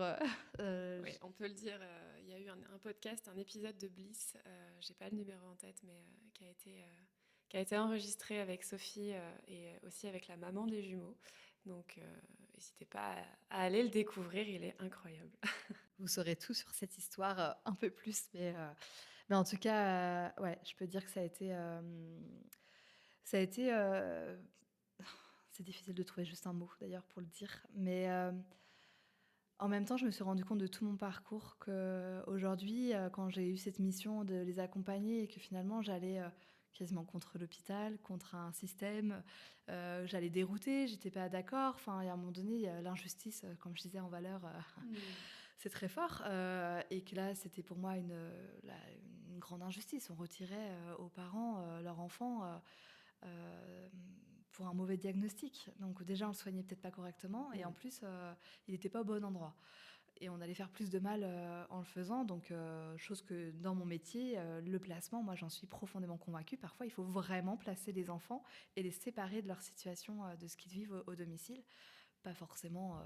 Oui, on peut le dire. Il y a eu un podcast, un épisode de Bliss, j'ai pas le numéro en tête, mais qui a été enregistré avec Sophie et aussi avec la maman des jumeaux. Donc, n'hésitez pas à aller le découvrir, il est incroyable. Vous saurez tout sur cette histoire un peu plus, mais en tout cas, je peux dire que ça a été... c'est difficile de trouver juste un mot, d'ailleurs, pour le dire. Mais en même temps, je me suis rendu compte de tout mon parcours, qu'aujourd'hui, quand j'ai eu cette mission de les accompagner et que finalement, j'allais... quasiment contre l'hôpital, contre un système. J'allais dérouter, j'étais pas d'accord. Enfin, à un moment donné, l'injustice, comme je disais, en valeur, c'est très fort. Et que là, c'était pour moi une grande injustice. On retirait aux parents leur enfant pour un mauvais diagnostic. Donc déjà, on le soignait peut-être pas correctement. Et en plus, il n'était pas au bon endroit. Et on allait faire plus de mal en le faisant. Donc, chose que dans mon métier, le placement, moi, j'en suis profondément convaincue. Parfois, il faut vraiment placer les enfants et les séparer de leur situation, de ce qu'ils vivent au domicile. Pas forcément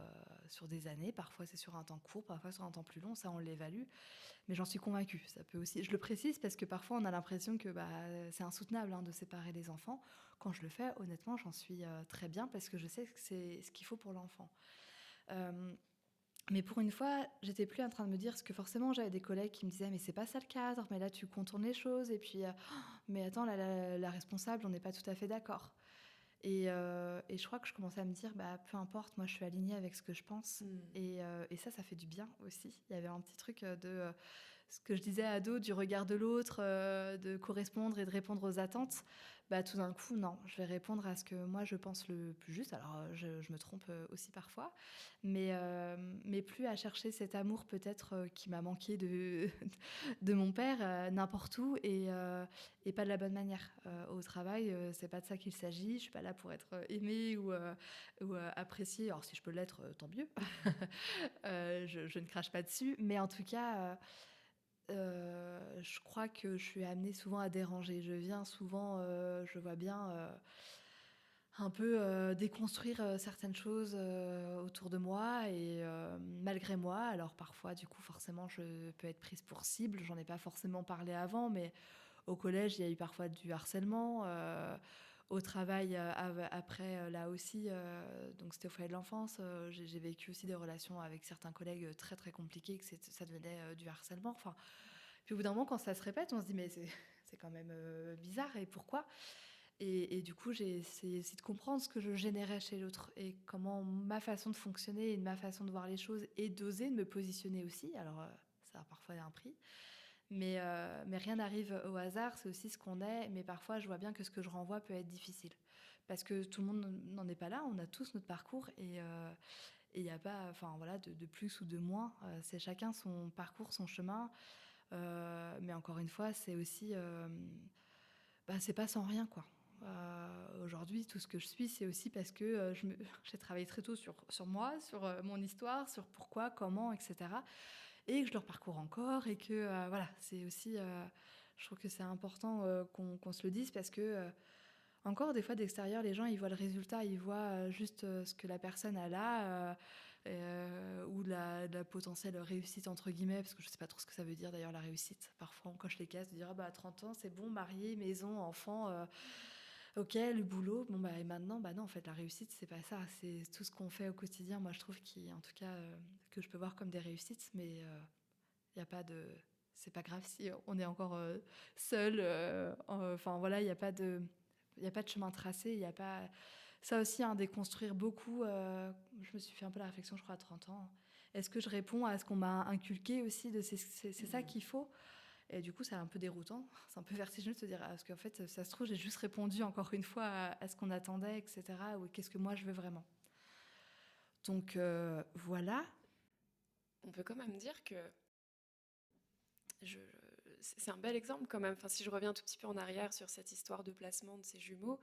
sur des années. Parfois, c'est sur un temps court, parfois sur un temps plus long. Ça, on l'évalue. Mais j'en suis convaincue. Ça peut aussi... Je le précise parce que parfois, on a l'impression que c'est insoutenable de séparer les enfants. Quand je le fais, honnêtement, j'en suis très bien parce que je sais que c'est ce qu'il faut pour l'enfant. Mais pour une fois, j'étais plus en train de me dire, parce que forcément, j'avais des collègues qui me disaient, mais c'est pas ça le cadre, mais là, tu contournes les choses, et puis, mais attends, la responsable, on n'est pas tout à fait d'accord. Et je crois que je commençais à me dire, peu importe, moi, je suis alignée avec ce que je pense, et ça fait du bien aussi. Il y avait un petit truc de ce que je disais ado, du regard de l'autre, de correspondre et de répondre aux attentes, tout d'un coup, non, je vais répondre à ce que moi je pense le plus juste. Alors, je me trompe aussi parfois, mais plus à chercher cet amour peut-être qui m'a manqué de mon père n'importe où et pas de la bonne manière. Au travail, c'est pas de ça qu'il s'agit. Je suis pas là pour être aimée ou appréciée. Alors, si je peux l'être, tant mieux. Je ne crache pas dessus, mais en tout cas. Je crois que je suis amenée souvent à déranger. Je viens souvent, je vois bien, un peu déconstruire certaines choses autour de moi et malgré moi. Alors parfois, du coup, forcément, je peux être prise pour cible. J'en ai pas forcément parlé avant, mais au collège, il y a eu parfois du harcèlement. Au travail, après, là aussi, donc c'était au foyer de l'enfance, j'ai vécu aussi des relations avec certains collègues très très compliquées, que ça devenait du harcèlement. Enfin, puis au bout d'un moment, quand ça se répète, on se dit mais c'est quand même bizarre et pourquoi et du coup, j'ai essayé aussi de comprendre ce que je générais chez l'autre et comment ma façon de fonctionner et ma façon de voir les choses et d'oser de me positionner aussi. Alors, ça a parfois un prix, mais rien n'arrive au hasard, c'est aussi ce qu'on est. Mais parfois, je vois bien que ce que je renvoie peut être difficile. Parce que tout le monde n'en est pas là, on a tous notre parcours et il n'y a pas enfin, voilà, de plus ou de moins. C'est chacun son parcours, son chemin. Mais encore une fois, c'est aussi... c'est pas sans rien, quoi. Aujourd'hui, tout ce que je suis, c'est aussi parce que j'ai travaillé très tôt sur moi, sur mon histoire, sur pourquoi, comment, etc. Et que je le reparcours encore et que voilà, c'est aussi, je trouve que c'est important qu'on se le dise parce que encore des fois d'extérieur, les gens ils voient le résultat, ils voient juste ce que la personne a là ou la potentielle réussite entre guillemets, parce que je sais pas trop ce que ça veut dire d'ailleurs la réussite. Parfois on coche les cases de dire à 30 ans c'est bon, marié, maison, enfant. Ok, le boulot, bon et maintenant, non, en fait, la réussite, c'est pas ça, c'est tout ce qu'on fait au quotidien. Moi, je trouve en tout cas, que je peux voir comme des réussites, mais il y a pas de, c'est pas grave si on est encore seul. Enfin voilà, il y a pas de chemin tracé, il y a pas. Ça aussi, hein, déconstruire beaucoup. Je me suis fait un peu la réflexion, je crois, à 30 ans. Est-ce que je réponds à ce qu'on m'a inculqué aussi de c'est ça qu'il faut? Et du coup, c'est un peu déroutant, c'est un peu vertigineux de se dire, parce qu'en fait, ça se trouve, j'ai juste répondu encore une fois à ce qu'on attendait, etc. Ou qu'est-ce que moi je veux vraiment. Donc voilà. On peut quand même dire que je, c'est un bel exemple quand même. Enfin, si je reviens un tout petit peu en arrière sur cette histoire de placement de ces jumeaux,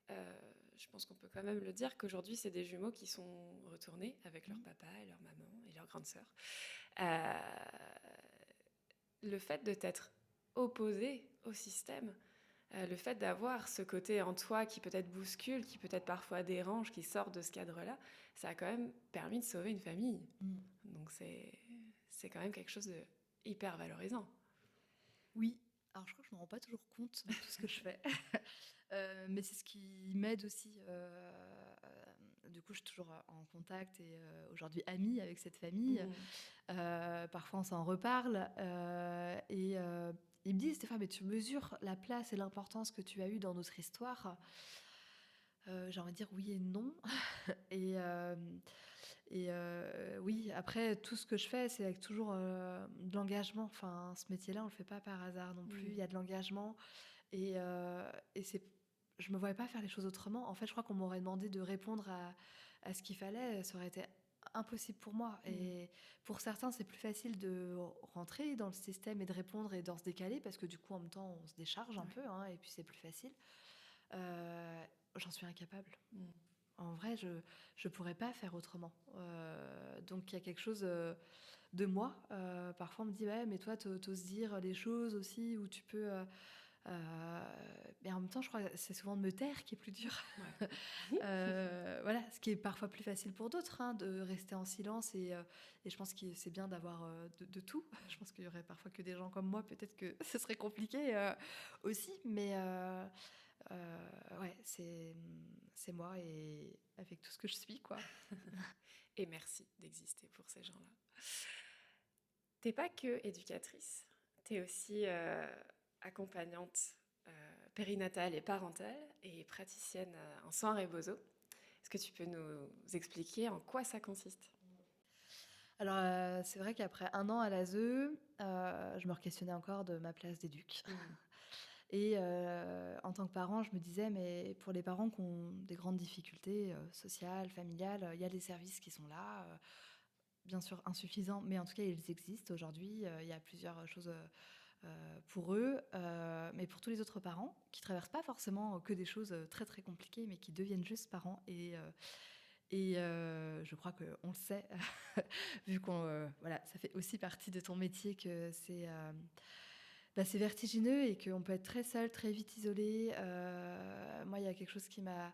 je pense qu'on peut quand même le dire qu'aujourd'hui, c'est des jumeaux qui sont retournés avec leur papa et leur maman et leur grande sœur. Euh, le fait de t'être opposé au système, le fait d'avoir ce côté en toi qui peut-être bouscule, qui peut-être parfois dérange, qui sort de ce cadre-là, ça a quand même permis de sauver une famille. Donc c'est quand même quelque chose de hyper valorisant. Oui. Alors je crois que je ne me rends pas toujours compte de tout ce que je fais. Mais c'est ce qui m'aide aussi. Du coup, je suis toujours en contact et aujourd'hui amie avec cette famille. Parfois, on s'en reparle. Et ils me disent, Stéphane, mais tu mesures la place et l'importance que tu as eue dans notre histoire. J'ai envie de dire oui et non. et oui, après, tout ce que je fais, c'est avec toujours de l'engagement. Enfin, ce métier-là, on ne le fait pas par hasard non plus. Il y a de l'engagement. Et je me voyais pas faire les choses autrement. En fait, je crois qu'on m'aurait demandé de répondre à ce qu'il fallait. Ça aurait été impossible pour moi. Et pour certains, c'est plus facile de rentrer dans le système et de répondre et d'en se décaler parce que du coup, en même temps, on se décharge un peu et puis c'est plus facile. J'en suis incapable. En vrai, je pourrais pas faire autrement. Donc il y a quelque chose de moi. Parfois, on me dit ouais, mais toi, t'oses dire les choses aussi, où tu peux. Mais en même temps, je crois que c'est souvent de me taire qui est plus dur. Ouais. Voilà, ce qui est parfois plus facile pour d'autres, de rester en silence. Et je pense que c'est bien d'avoir de tout. Je pense qu'il y aurait parfois que des gens comme moi, peut-être que ce serait compliqué aussi. Mais ouais, c'est moi et avec tout ce que je suis, quoi. Et merci d'exister pour ces gens-là. T'es pas que éducatrice, t'es aussi accompagnante périnatale et parentale et praticienne en soins Rebozo. Est-ce que tu peux nous expliquer en quoi ça consiste ? Alors, c'est vrai qu'après 1 an à l'ASE, je me questionnais encore de ma place d'éduc. Et en tant que parent, je me disais: «Mais pour les parents qui ont des grandes difficultés, sociales, familiales, il y a des services qui sont là, bien sûr insuffisants, mais en tout cas, ils existent aujourd'hui». Il y a plusieurs choses, pour eux, mais pour tous les autres parents qui traversent pas forcément que des choses, très, très compliquées, mais qui deviennent juste parents et je crois qu'on le sait, vu qu'on, voilà, ça fait aussi partie de ton métier que c'est vertigineux et qu'on peut être très seul, très vite isolé. Moi, il y a quelque chose qui m'a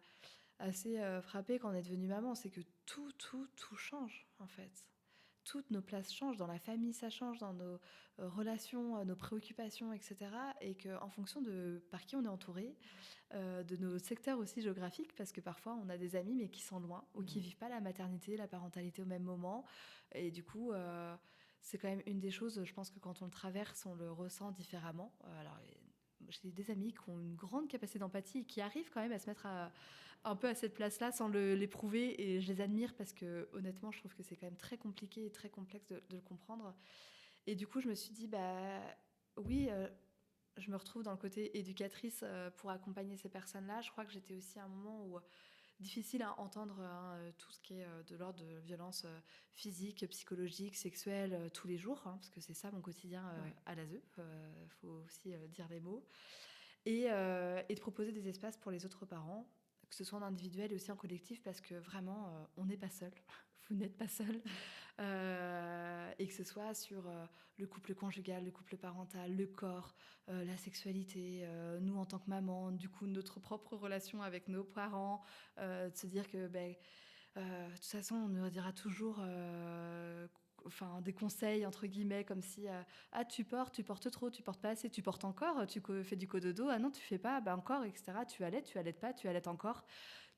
assez, frappée quand on est devenue maman, c'est que tout, tout, tout change, en fait. Toutes nos places changent, dans la famille ça change, dans nos, relations, nos préoccupations et cetera et qu'en fonction de par qui on est entouré, de nos secteurs aussi géographiques, parce que parfois on a des amis mais qui sont loin ou qui vivent pas la maternité, la parentalité au même moment et du coup, c'est quand même une des choses, je pense que quand on le traverse, on le ressent différemment. Alors j'ai des amis qui ont une grande capacité d'empathie et qui arrivent quand même à se mettre un peu à cette place-là sans l'éprouver et je les admire parce que honnêtement, je trouve que c'est quand même très compliqué et très complexe de le comprendre. Et du coup, je me suis dit, bah oui, je me retrouve dans le côté éducatrice pour accompagner ces personnes-là. Je crois que j'étais aussi à un moment où difficile à entendre hein, tout ce qui est de l'ordre de violence physique, psychologique, sexuelle tous les jours, hein, parce que c'est ça mon quotidien à l'ASE. Faut aussi dire les mots et de proposer des espaces pour les autres parents, que ce soit en individuel et aussi en collectif, parce que vraiment, on n'est pas seul. Vous n'êtes pas seul. Et que ce soit sur le couple conjugal, le couple parental, le corps, la sexualité, nous en tant que maman, du coup notre propre relation avec nos parents, de se dire que de toute façon on nous dira toujours enfin des conseils entre guillemets comme si ah tu portes trop, tu portes pas assez, tu portes encore, fais du cododo, ah non tu fais pas, bah encore etc. Tu allaites pas, tu allaites encore.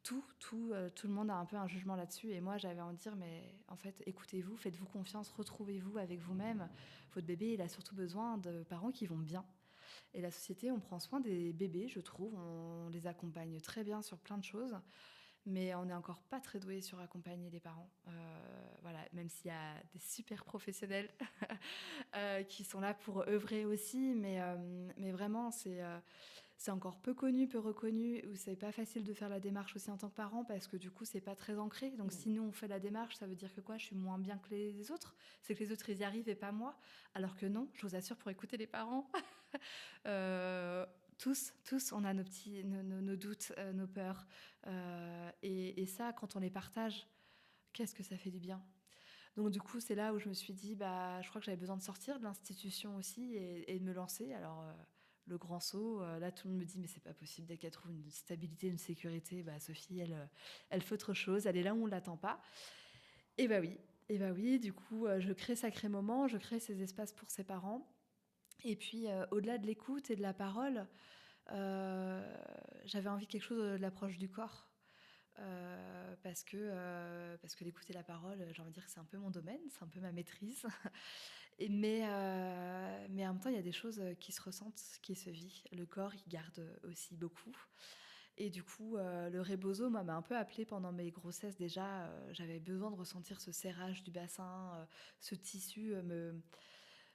Tout le monde a un peu un jugement là-dessus. Et moi, j'avais envie de dire, mais en fait, écoutez-vous, faites-vous confiance, retrouvez-vous avec vous-même. Votre bébé, il a surtout besoin de parents qui vont bien. Et la société, on prend soin des bébés, je trouve. On les accompagne très bien sur plein de choses. Mais on n'est encore pas très doué sur accompagner les parents. Voilà, même s'il y a des super professionnels qui sont là pour œuvrer aussi. Mais vraiment, c'est encore peu connu, peu reconnu, où c'est pas facile de faire la démarche aussi en tant que parent parce que du coup c'est pas très ancré. Donc si nous on fait la démarche, ça veut dire que quoi, je suis moins bien que les autres. C'est que les autres ils y arrivent et pas moi. Alors que non, je vous assure pour écouter les parents, euh, tous, on a nos petits, nos doutes, nos peurs, et ça quand on les partage, qu'est-ce que ça fait du bien. Donc du coup, c'est là où je me suis dit, bah, je crois que j'avais besoin de sortir de l'institution aussi et de me lancer. Alors, le grand saut, là, tout le monde me dit, mais c'est pas possible, dès qu'elle trouve une stabilité, une sécurité, bah, Sophie, elle fait autre chose, elle est là où on ne l'attend pas. Et bah oui, du coup, je crée Sacré Moment, je crée ces espaces pour ses parents. Et puis, au-delà de l'écoute et de la parole, j'avais envie de quelque chose de l'approche du corps. Parce que l'écoute et la parole, j'ai envie de dire que c'est un peu mon domaine, c'est un peu ma maîtrise. Mais en même temps, il y a des choses qui se ressentent, qui se vivent. Le corps, il garde aussi beaucoup. Et du coup, le rebozo, moi, m'a un peu appelée pendant mes grossesses déjà. J'avais besoin de ressentir ce serrage du bassin, ce tissu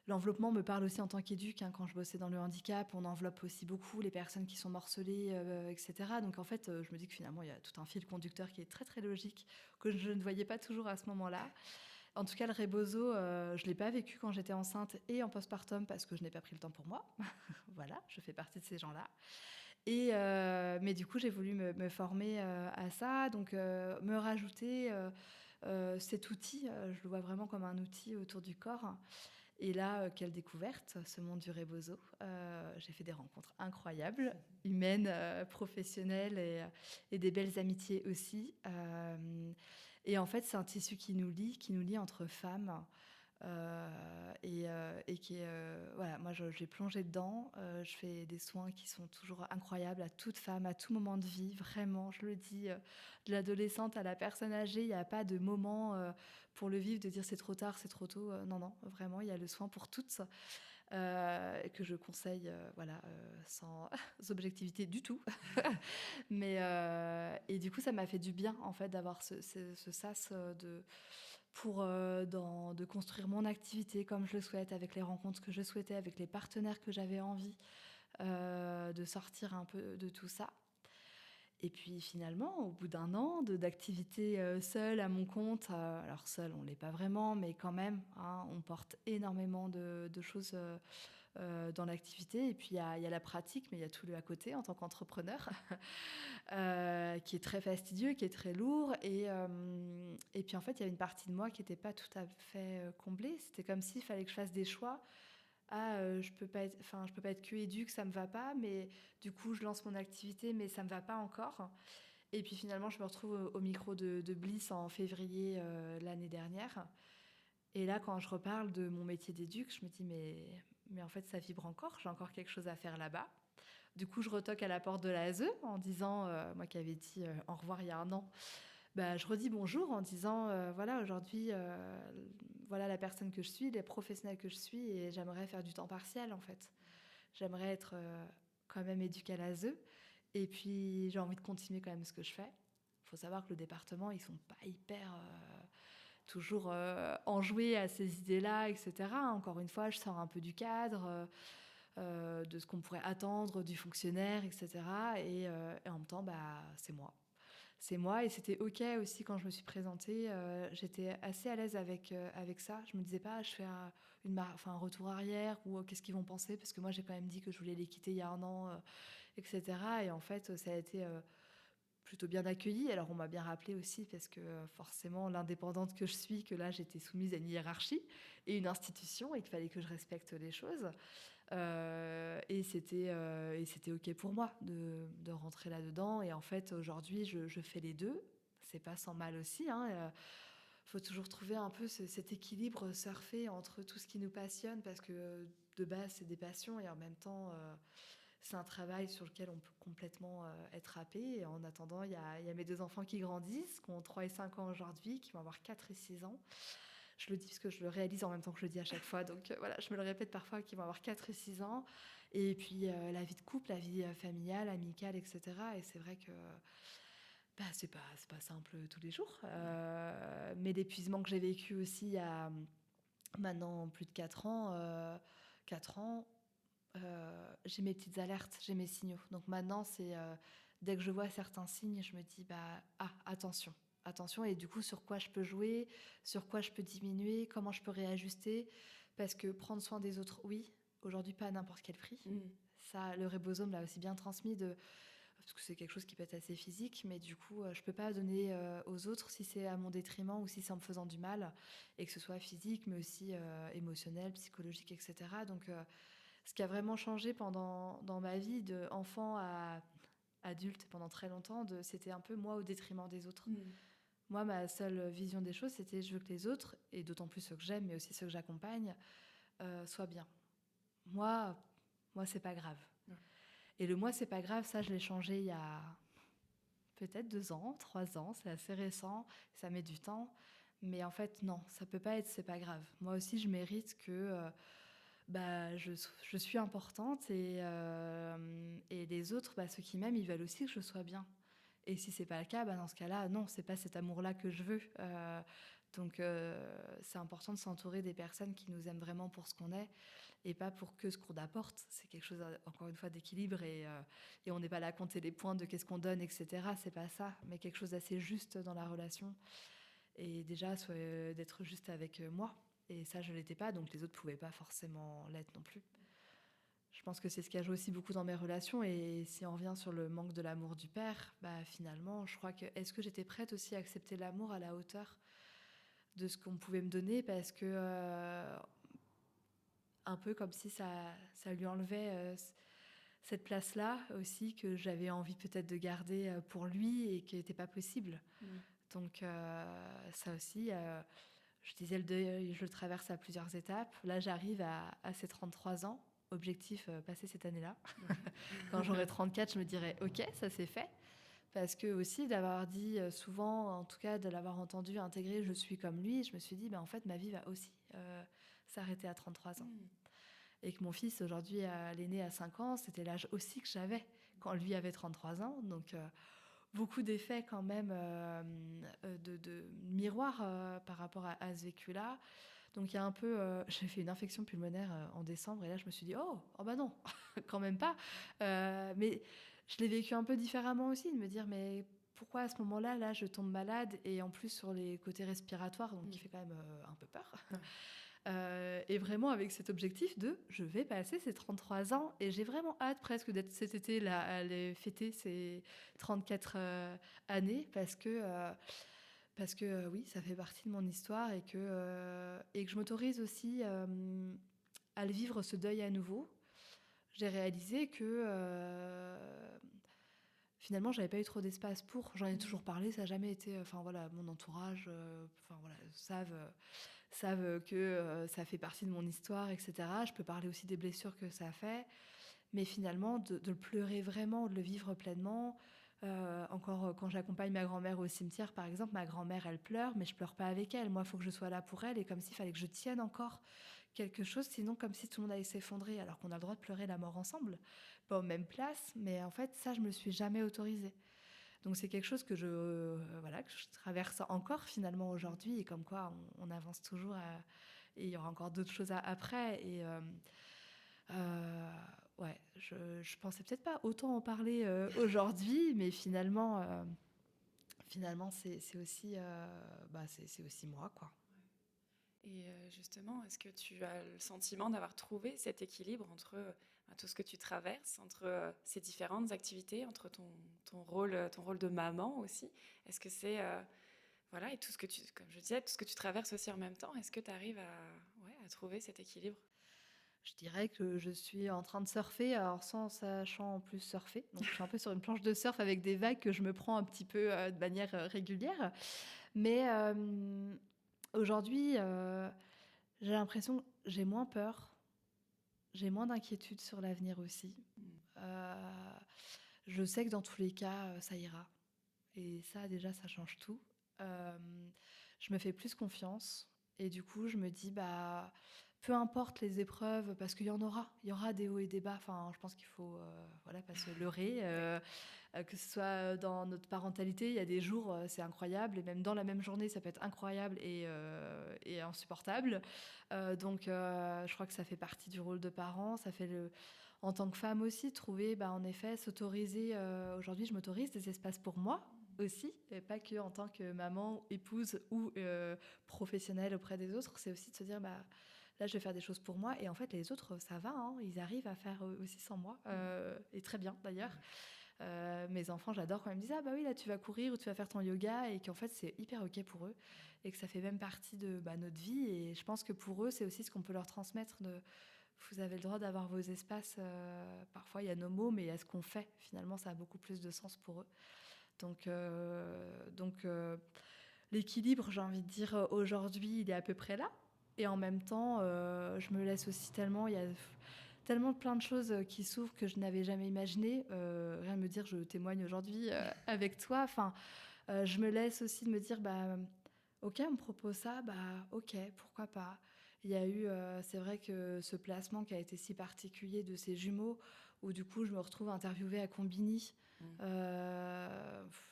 L'enveloppement me parle aussi en tant qu'éduc, hein, quand je bossais dans le handicap, on enveloppe aussi beaucoup les personnes qui sont morcelées, etc. Donc en fait, je me dis que finalement, il y a tout un fil conducteur qui est très très logique, que je ne voyais pas toujours à ce moment-là. En tout cas, le rebozo, je ne l'ai pas vécu quand j'étais enceinte et en postpartum parce que je n'ai pas pris le temps pour moi. Voilà, je fais partie de ces gens-là. Mais du coup, j'ai voulu me former à ça, donc me rajouter cet outil, je le vois vraiment comme un outil autour du corps. Et là, quelle découverte, ce monde du rebozo. J'ai fait des rencontres incroyables, humaines, professionnelles et des belles amitiés aussi. Et en fait, c'est un tissu qui nous lie entre femmes. Et qui est, voilà, moi j'ai plongé dedans. Je fais des soins qui sont toujours incroyables à toute femme, à tout moment de vie, vraiment, je le dis, de l'adolescente à la personne âgée, il n'y a pas de moment pour le vivre, de dire c'est trop tard, c'est trop tôt. Non, non, vraiment, il y a le soin pour toutes. Que je conseille, voilà, sans objectivité du tout. Mais et du coup, ça m'a fait du bien en fait d'avoir ce sas de construire mon activité comme je le souhaite, avec les rencontres que je souhaitais, avec les partenaires que j'avais envie de sortir un peu de tout ça. Et puis finalement, au bout d'un an d'activité seule à mon compte, alors seule, on ne l'est pas vraiment, mais quand même, hein, on porte énormément de choses dans l'activité. Et puis il y a la pratique, mais il y a tout le à côté en tant qu'entrepreneur, qui est très fastidieux, qui est très lourd. Et puis en fait, il y a une partie de moi qui n'était pas tout à fait comblée. C'était comme s'il fallait que je fasse des choix. Je peux pas être que éduque, ça me va pas, mais du coup je lance mon activité, mais ça me va pas encore. Et puis finalement je me retrouve au micro de Bliss en février l'année dernière. Et là quand je reparle de mon métier d'éduque, je me dis mais en fait ça vibre encore, j'ai encore quelque chose à faire là-bas. Du coup je retoque à la porte de la ASE en disant, moi qui avais dit au revoir il y a un an, bah, je redis bonjour en disant voilà, aujourd'hui, voilà la personne que je suis, les professionnels que je suis, et j'aimerais faire du temps partiel en fait. J'aimerais être quand même éduquée à l'ASE, et puis j'ai envie de continuer quand même ce que je fais. Il faut savoir que le département, ils sont pas hyper toujours enjoués à ces idées-là, etc. Encore une fois, je sors un peu du cadre. De ce qu'on pourrait attendre du fonctionnaire, etc. Et en même temps, bah, c'est moi. C'est moi, et c'était OK aussi quand je me suis présentée. J'étais assez à l'aise avec ça. Je me disais pas, je fais un retour arrière, ou qu'est-ce qu'ils vont penser, parce que moi j'ai quand même dit que je voulais les quitter il y a un an, etc. Et en fait, ça a été plutôt bien accueilli. Alors on m'a bien rappelé aussi, parce que forcément l'indépendante que je suis, que là j'étais soumise à une hiérarchie et une institution, et qu'il fallait que je respecte les choses. Et c'était OK pour moi de rentrer là-dedans. Et en fait, aujourd'hui, je fais les deux. C'est pas sans mal aussi, hein. Faut toujours trouver un peu cet équilibre, surfer entre tout ce qui nous passionne, parce que de base, c'est des passions, et en même temps, c'est un travail sur lequel on peut complètement être happé. Et en attendant, il y a mes deux enfants qui grandissent, qui ont 3 et 5 ans aujourd'hui, qui vont avoir 4 et 6 ans. Je le dis parce que je le réalise en même temps que je le dis à chaque fois. Donc voilà, je me le répète parfois, qu'ils vont avoir 4 et 6 ans. Et puis la vie de couple, la vie familiale, amicale, etc. Et c'est vrai que bah, c'est pas simple tous les jours. Mais l'épuisement que j'ai vécu aussi il y a maintenant plus de 4 ans, 4 ans, j'ai mes petites alertes, j'ai mes signaux. Donc maintenant, c'est dès que je vois certains signes, je me dis bah attention. Attention, et du coup, sur quoi je peux jouer, sur quoi je peux diminuer, comment je peux réajuster. Parce que prendre soin des autres, oui, aujourd'hui, pas à n'importe quel prix. Ça, le ribosome l'a aussi bien transmis, parce que c'est quelque chose qui peut être assez physique, mais du coup, je peux pas donner aux autres si c'est à mon détriment, ou si c'est en me faisant du mal, et que ce soit physique, mais aussi émotionnel, psychologique, etc. Donc, ce qui a vraiment changé dans ma vie d'enfant à adulte pendant très longtemps, c'était un peu moi au détriment des autres. Moi, ma seule vision des choses, c'était je veux que les autres, et d'autant plus ceux que j'aime, mais aussi ceux que j'accompagne, soient bien. Moi, c'est pas grave. Et le moi, c'est pas grave, ça, je l'ai changé il y a peut-être 2 ans, 3 ans, c'est assez récent, ça met du temps. Mais en fait, non, ça peut pas être c'est pas grave. Moi aussi, je mérite que bah, je suis importante, et les autres, bah, ceux qui m'aiment, ils veulent aussi que je sois bien. Et si c'est pas le cas, bah, dans ce cas-là, non, c'est pas cet amour-là que je veux. Donc, c'est important de s'entourer des personnes qui nous aiment vraiment pour ce qu'on est, et pas pour que ce qu'on apporte. C'est quelque chose, encore une fois, d'équilibre, et on n'est pas là à compter les points de qu'est-ce qu'on donne, etc. C'est pas ça, mais quelque chose d'assez juste dans la relation. Et déjà, d'être juste avec moi. Et ça, je l'étais pas, donc les autres pouvaient pas forcément l'être non plus. Je pense que c'est ce qui a joué aussi beaucoup dans mes relations. Et si on revient sur le manque de l'amour du père, bah finalement, je crois que est-ce que j'étais prête aussi à accepter l'amour à la hauteur de ce qu'on pouvait me donner, parce que un peu comme si ça lui enlevait cette place-là aussi, que j'avais envie peut-être de garder pour lui, et qui n'était pas possible. Donc ça aussi, je disais, le deuil, je le traverse à plusieurs étapes. Là, j'arrive à ces 33 ans. Objectif passé cette année-là. Quand j'aurai 34, je me dirai ok, ça c'est fait. Parce que aussi d'avoir dit souvent, en tout cas de l'avoir entendu intégrer je suis comme lui, je me suis dit en fait ma vie va aussi s'arrêter à 33 ans. Et que mon fils aujourd'hui, l'aîné à 5 ans, c'était l'âge aussi que j'avais quand lui avait 33 ans. Donc beaucoup d'effets quand même de miroir par rapport à ce vécu-là. Donc il y a un peu, j'ai fait une infection pulmonaire en décembre et là je me suis dit oh bah non, quand même pas. Mais je l'ai vécu un peu différemment aussi, de me dire mais pourquoi à ce moment-là, là je tombe malade et en plus sur les côtés respiratoires, donc qui fait quand même un peu peur. Et vraiment avec cet objectif de je vais passer ces 33 ans et j'ai vraiment hâte presque d'être cet été là à aller fêter ces 34 années parce que oui, ça fait partie de mon histoire et que je m'autorise aussi à le vivre, ce deuil à nouveau. J'ai réalisé que finalement, j'avais pas eu trop d'espace pour. J'en ai toujours parlé, ça n'a jamais été. Enfin voilà, mon entourage, enfin voilà, savent que ça fait partie de mon histoire, etc. Je peux parler aussi des blessures que ça a fait, mais finalement, de le pleurer vraiment, de le vivre pleinement. Encore quand j'accompagne ma grand-mère au cimetière, par exemple, ma grand-mère, elle pleure, mais je pleure pas avec elle. Moi, il faut que je sois là pour elle, et comme s'il fallait que je tienne encore quelque chose, sinon comme si tout le monde allait s'effondrer, alors qu'on a le droit de pleurer la mort ensemble, pas aux mêmes places. Mais en fait, ça, je me le suis jamais autorisée. Donc c'est quelque chose que voilà, que je traverse encore finalement aujourd'hui, et comme quoi on avance toujours, et il y aura encore d'autres choses après. Et ouais, je pensais peut-être pas autant en parler aujourd'hui, mais finalement c'est aussi, c'est aussi moi, quoi. Et justement, est-ce que tu as le sentiment d'avoir trouvé cet équilibre entre tout ce que tu traverses, entre ces différentes activités, entre ton rôle de maman aussi? Est-ce que c'est, voilà, et tout ce que comme je disais, tout ce que tu traverses aussi en même temps, est-ce que tu arrives à trouver cet équilibre? Je dirais que je suis en train de surfer, alors sans sachant en plus surfer. Donc je suis un peu sur une planche de surf avec des vagues que je me prends un petit peu de manière régulière. Mais aujourd'hui, j'ai l'impression que j'ai moins peur, j'ai moins d'inquiétude sur l'avenir aussi. Euh, je sais que dans tous les cas, ça ira. Et ça, déjà, ça change tout. Euh, je me fais plus confiance. Et du coup, je me dis, bah, peu importe les épreuves, parce il y aura des hauts et des bas. Enfin, je pense qu'il faut, voilà, pas se leurrer. Que ce soit dans notre parentalité, il y a des jours, c'est incroyable, et même dans la même journée, ça peut être incroyable et insupportable. Je crois que ça fait partie du rôle de parent. Ça fait en tant que femme aussi, trouver, bah, en effet, s'autoriser. Aujourd'hui, je m'autorise des espaces pour moi aussi, et pas que en tant que maman, épouse ou professionnelle auprès des autres. C'est aussi de se dire, bah, là, je vais faire des choses pour moi, et en fait, les autres, ça va, hein, ils arrivent à faire aussi sans moi, et très bien d'ailleurs. Mes enfants, j'adore quand ils me disent, ah bah oui, là tu vas courir ou tu vas faire ton yoga, et qu'en fait c'est hyper ok pour eux, et que ça fait même partie de notre vie. Et je pense que pour eux, c'est aussi ce qu'on peut leur transmettre, de vous avez le droit d'avoir vos espaces. Parfois il y a nos mots, mais il y a ce qu'on fait. Finalement, ça a beaucoup plus de sens pour eux. Donc l'équilibre, j'ai envie de dire, aujourd'hui, il est à peu près là. Et en même temps, je me laisse aussi tellement. Il y a tellement plein de choses qui s'ouvrent que je n'avais jamais imaginé. Rien de me dire, je témoigne aujourd'hui avec toi. Enfin, je me laisse aussi de me dire, bah, ok, on me propose ça, bah, ok, pourquoi pas. Il y a eu, c'est vrai que ce placement qui a été si particulier de ces jumeaux, où du coup je me retrouve interviewée à Combini.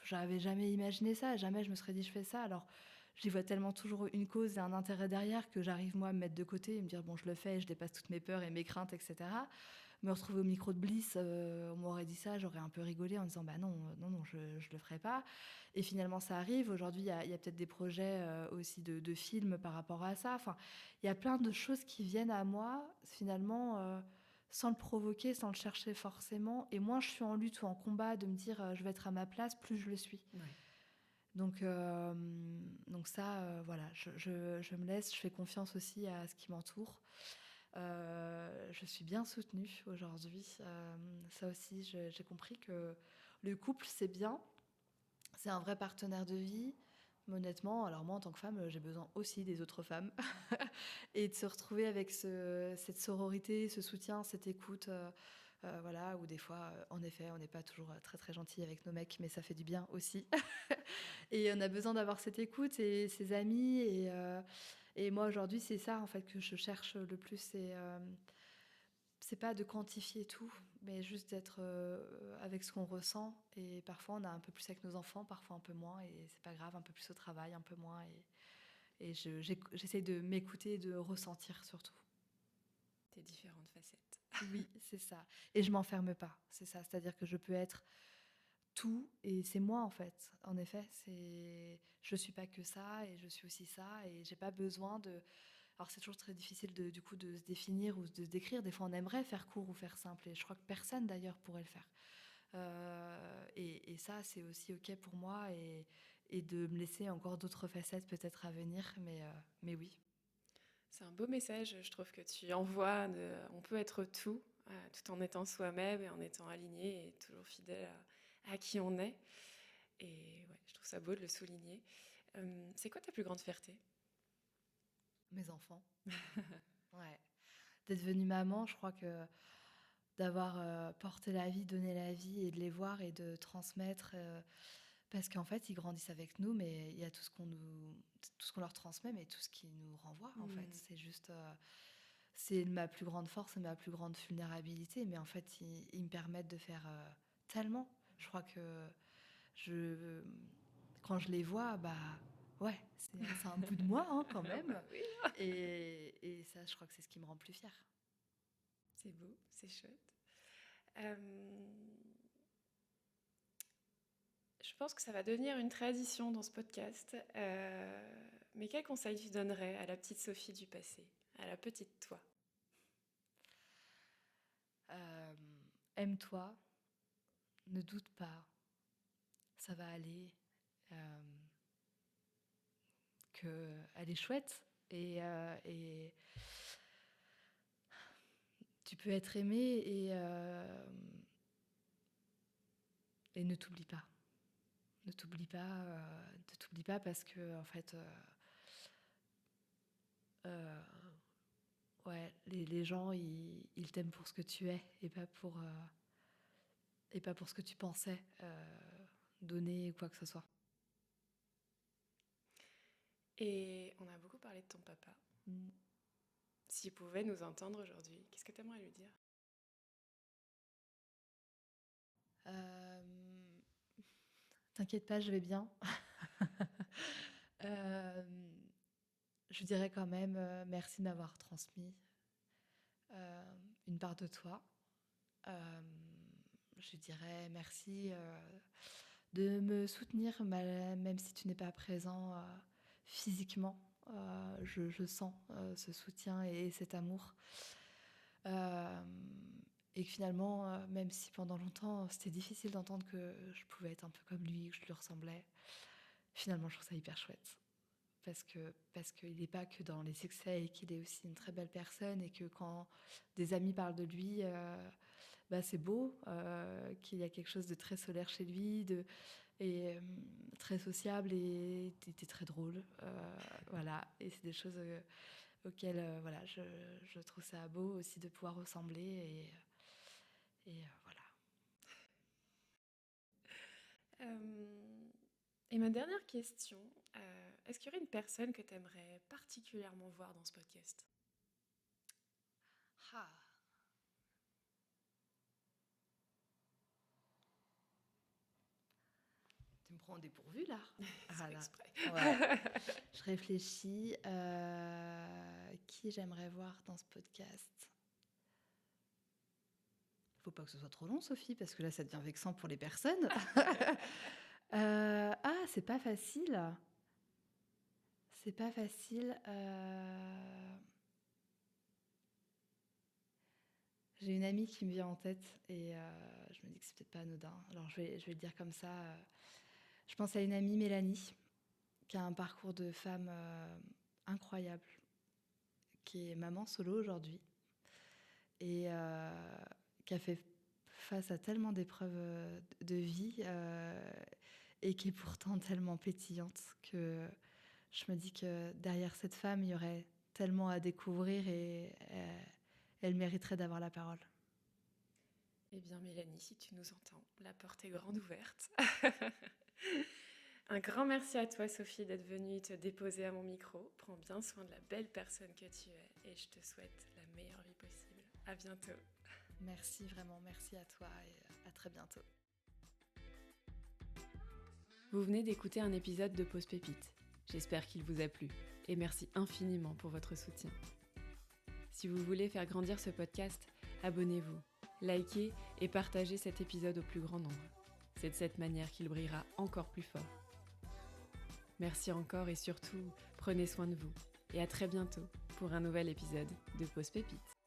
J'avais jamais imaginé ça, jamais je me serais dit je fais ça. Alors j'y vois tellement toujours une cause et un intérêt derrière, que j'arrive moi à me mettre de côté et me dire bon, je le fais, je dépasse toutes mes peurs et mes craintes, etc. Me retrouver au micro de Bliss, on m'aurait dit ça, j'aurais un peu rigolé en disant bah non, non, je le ferai pas. Et finalement ça arrive. Aujourd'hui il y a peut-être des projets aussi de films par rapport à ça. Enfin, il y a plein de choses qui viennent à moi finalement, sans le provoquer, sans le chercher forcément. Et moins je suis en lutte ou en combat de me dire je vais être à ma place, plus je le suis. Ouais. Donc ça, voilà, je me laisse, je fais confiance aussi à ce qui m'entoure. Je suis bien soutenue aujourd'hui. Ça aussi, j'ai compris que le couple, c'est bien. C'est un vrai partenaire de vie. Mais honnêtement, alors moi, en tant que femme, j'ai besoin aussi des autres femmes. Et de se retrouver avec cette sororité, ce soutien, cette écoute. Voilà, où des fois, en effet, on n'est pas toujours très très gentil avec nos mecs, mais ça fait du bien aussi. Et on a besoin d'avoir cette écoute et ses amis. Et moi, aujourd'hui, c'est ça en fait que je cherche le plus. c'est pas de quantifier tout, mais juste d'être avec ce qu'on ressent. Et parfois, on a un peu plus avec nos enfants, parfois un peu moins, et c'est pas grave, un peu plus au travail, un peu moins. Et j'essaie de m'écouter et de ressentir surtout. Tes différentes facettes. Oui, c'est ça. Et je m'enferme pas, c'est ça. C'est-à-dire que je peux être tout et c'est moi en fait. En effet, je suis pas que ça et je suis aussi ça et j'ai pas besoin de. Alors c'est toujours très difficile du coup de se définir ou de se décrire. Des fois, on aimerait faire court ou faire simple et je crois que personne d'ailleurs pourrait le faire. Et ça, c'est aussi ok pour moi et de me laisser encore d'autres facettes peut-être à venir, mais oui. C'est un beau message, je trouve, que tu envoies. On peut être tout en étant soi-même et en étant aligné et toujours fidèle à qui on est. Et ouais, je trouve ça beau de le souligner. C'est quoi ta plus grande fierté? Mes enfants. Ouais. D'être devenue maman, je crois que d'avoir porté la vie, donné la vie et de les voir et de transmettre. Parce qu'en fait, ils grandissent avec nous, mais il y a tout ce qu'on leur transmet, mais tout ce qui nous renvoie, en fait. C'est juste, c'est ma plus grande force et ma plus grande vulnérabilité, mais en fait, ils me permettent de faire tellement. Je crois que je, quand je les vois, bah ouais, c'est un bout de moi hein, quand même. Bah oui. Et ça, je crois que c'est ce qui me rend plus fière. C'est beau, c'est chouette. Euh, Je pense que ça va devenir une tradition dans ce podcast. Mais quel conseil tu donnerais à la petite Sophie du passé, à la petite toi? Euh, Aime-toi, ne doute pas, ça va aller, qu'elle est chouette et tu peux être aimé et ne t'oublie pas. Ne t'oublie pas parce que en fait, euh, ouais, les gens ils t'aiment pour ce que tu es et pas pour ce que tu pensais donner ou quoi que ce soit. Et on a beaucoup parlé de ton papa. Mm. S'il pouvait nous entendre aujourd'hui, qu'est-ce que tu aimerais lui dire? Euh, T'inquiète pas, je vais bien. Euh, je dirais quand même merci de m'avoir transmis euh, une part de toi. Euh, je dirais merci de me soutenir, même si tu n'es pas présent physiquement. Je sens ce soutien et cet amour. Euh, et que finalement, même si pendant longtemps c'était difficile d'entendre que je pouvais être un peu comme lui, que je lui ressemblais, finalement je trouve ça hyper chouette. Parce qu'il n'est pas que dans les succès et qu'il est aussi une très belle personne et que quand des amis parlent de lui, bah c'est beau, qu'il y a quelque chose de très solaire chez lui, et très sociable et était très drôle. Voilà, et c'est des choses auxquelles voilà, je trouve ça beau aussi de pouvoir ressembler et voilà. Et ma dernière question, est-ce qu'il y aurait une personne que tu aimerais particulièrement voir dans ce podcast? Ah. Tu me prends au dépourvu là. C'est Voilà. exprès. Ouais. Je réfléchis. Qui j'aimerais voir dans ce podcast? Faut pas que ce soit trop long, Sophie, parce que là, ça devient vexant pour les personnes. C'est pas facile. C'est pas facile. J'ai une amie qui me vient en tête et je me dis que c'est peut-être pas anodin. Alors je vais le dire comme ça. Je pense à une amie, Mélanie, qui a un parcours de femme incroyable, qui est maman solo aujourd'hui et qui a fait face à tellement d'épreuves de vie et qui est pourtant tellement pétillante que je me dis que derrière cette femme, il y aurait tellement à découvrir et elle mériterait d'avoir la parole. Eh bien, Mélanie, si tu nous entends, la porte est grande ouverte. Un grand merci à toi, Sophie, d'être venue te déposer à mon micro. Prends bien soin de la belle personne que tu es et je te souhaite la meilleure vie possible. À bientôt. Merci vraiment, merci à toi et à très bientôt. Vous venez d'écouter un épisode de Pause Pépite. J'espère qu'il vous a plu et merci infiniment pour votre soutien. Si vous voulez faire grandir ce podcast, abonnez-vous, likez et partagez cet épisode au plus grand nombre. C'est de cette manière qu'il brillera encore plus fort. Merci encore et surtout, prenez soin de vous et à très bientôt pour un nouvel épisode de Pause Pépite.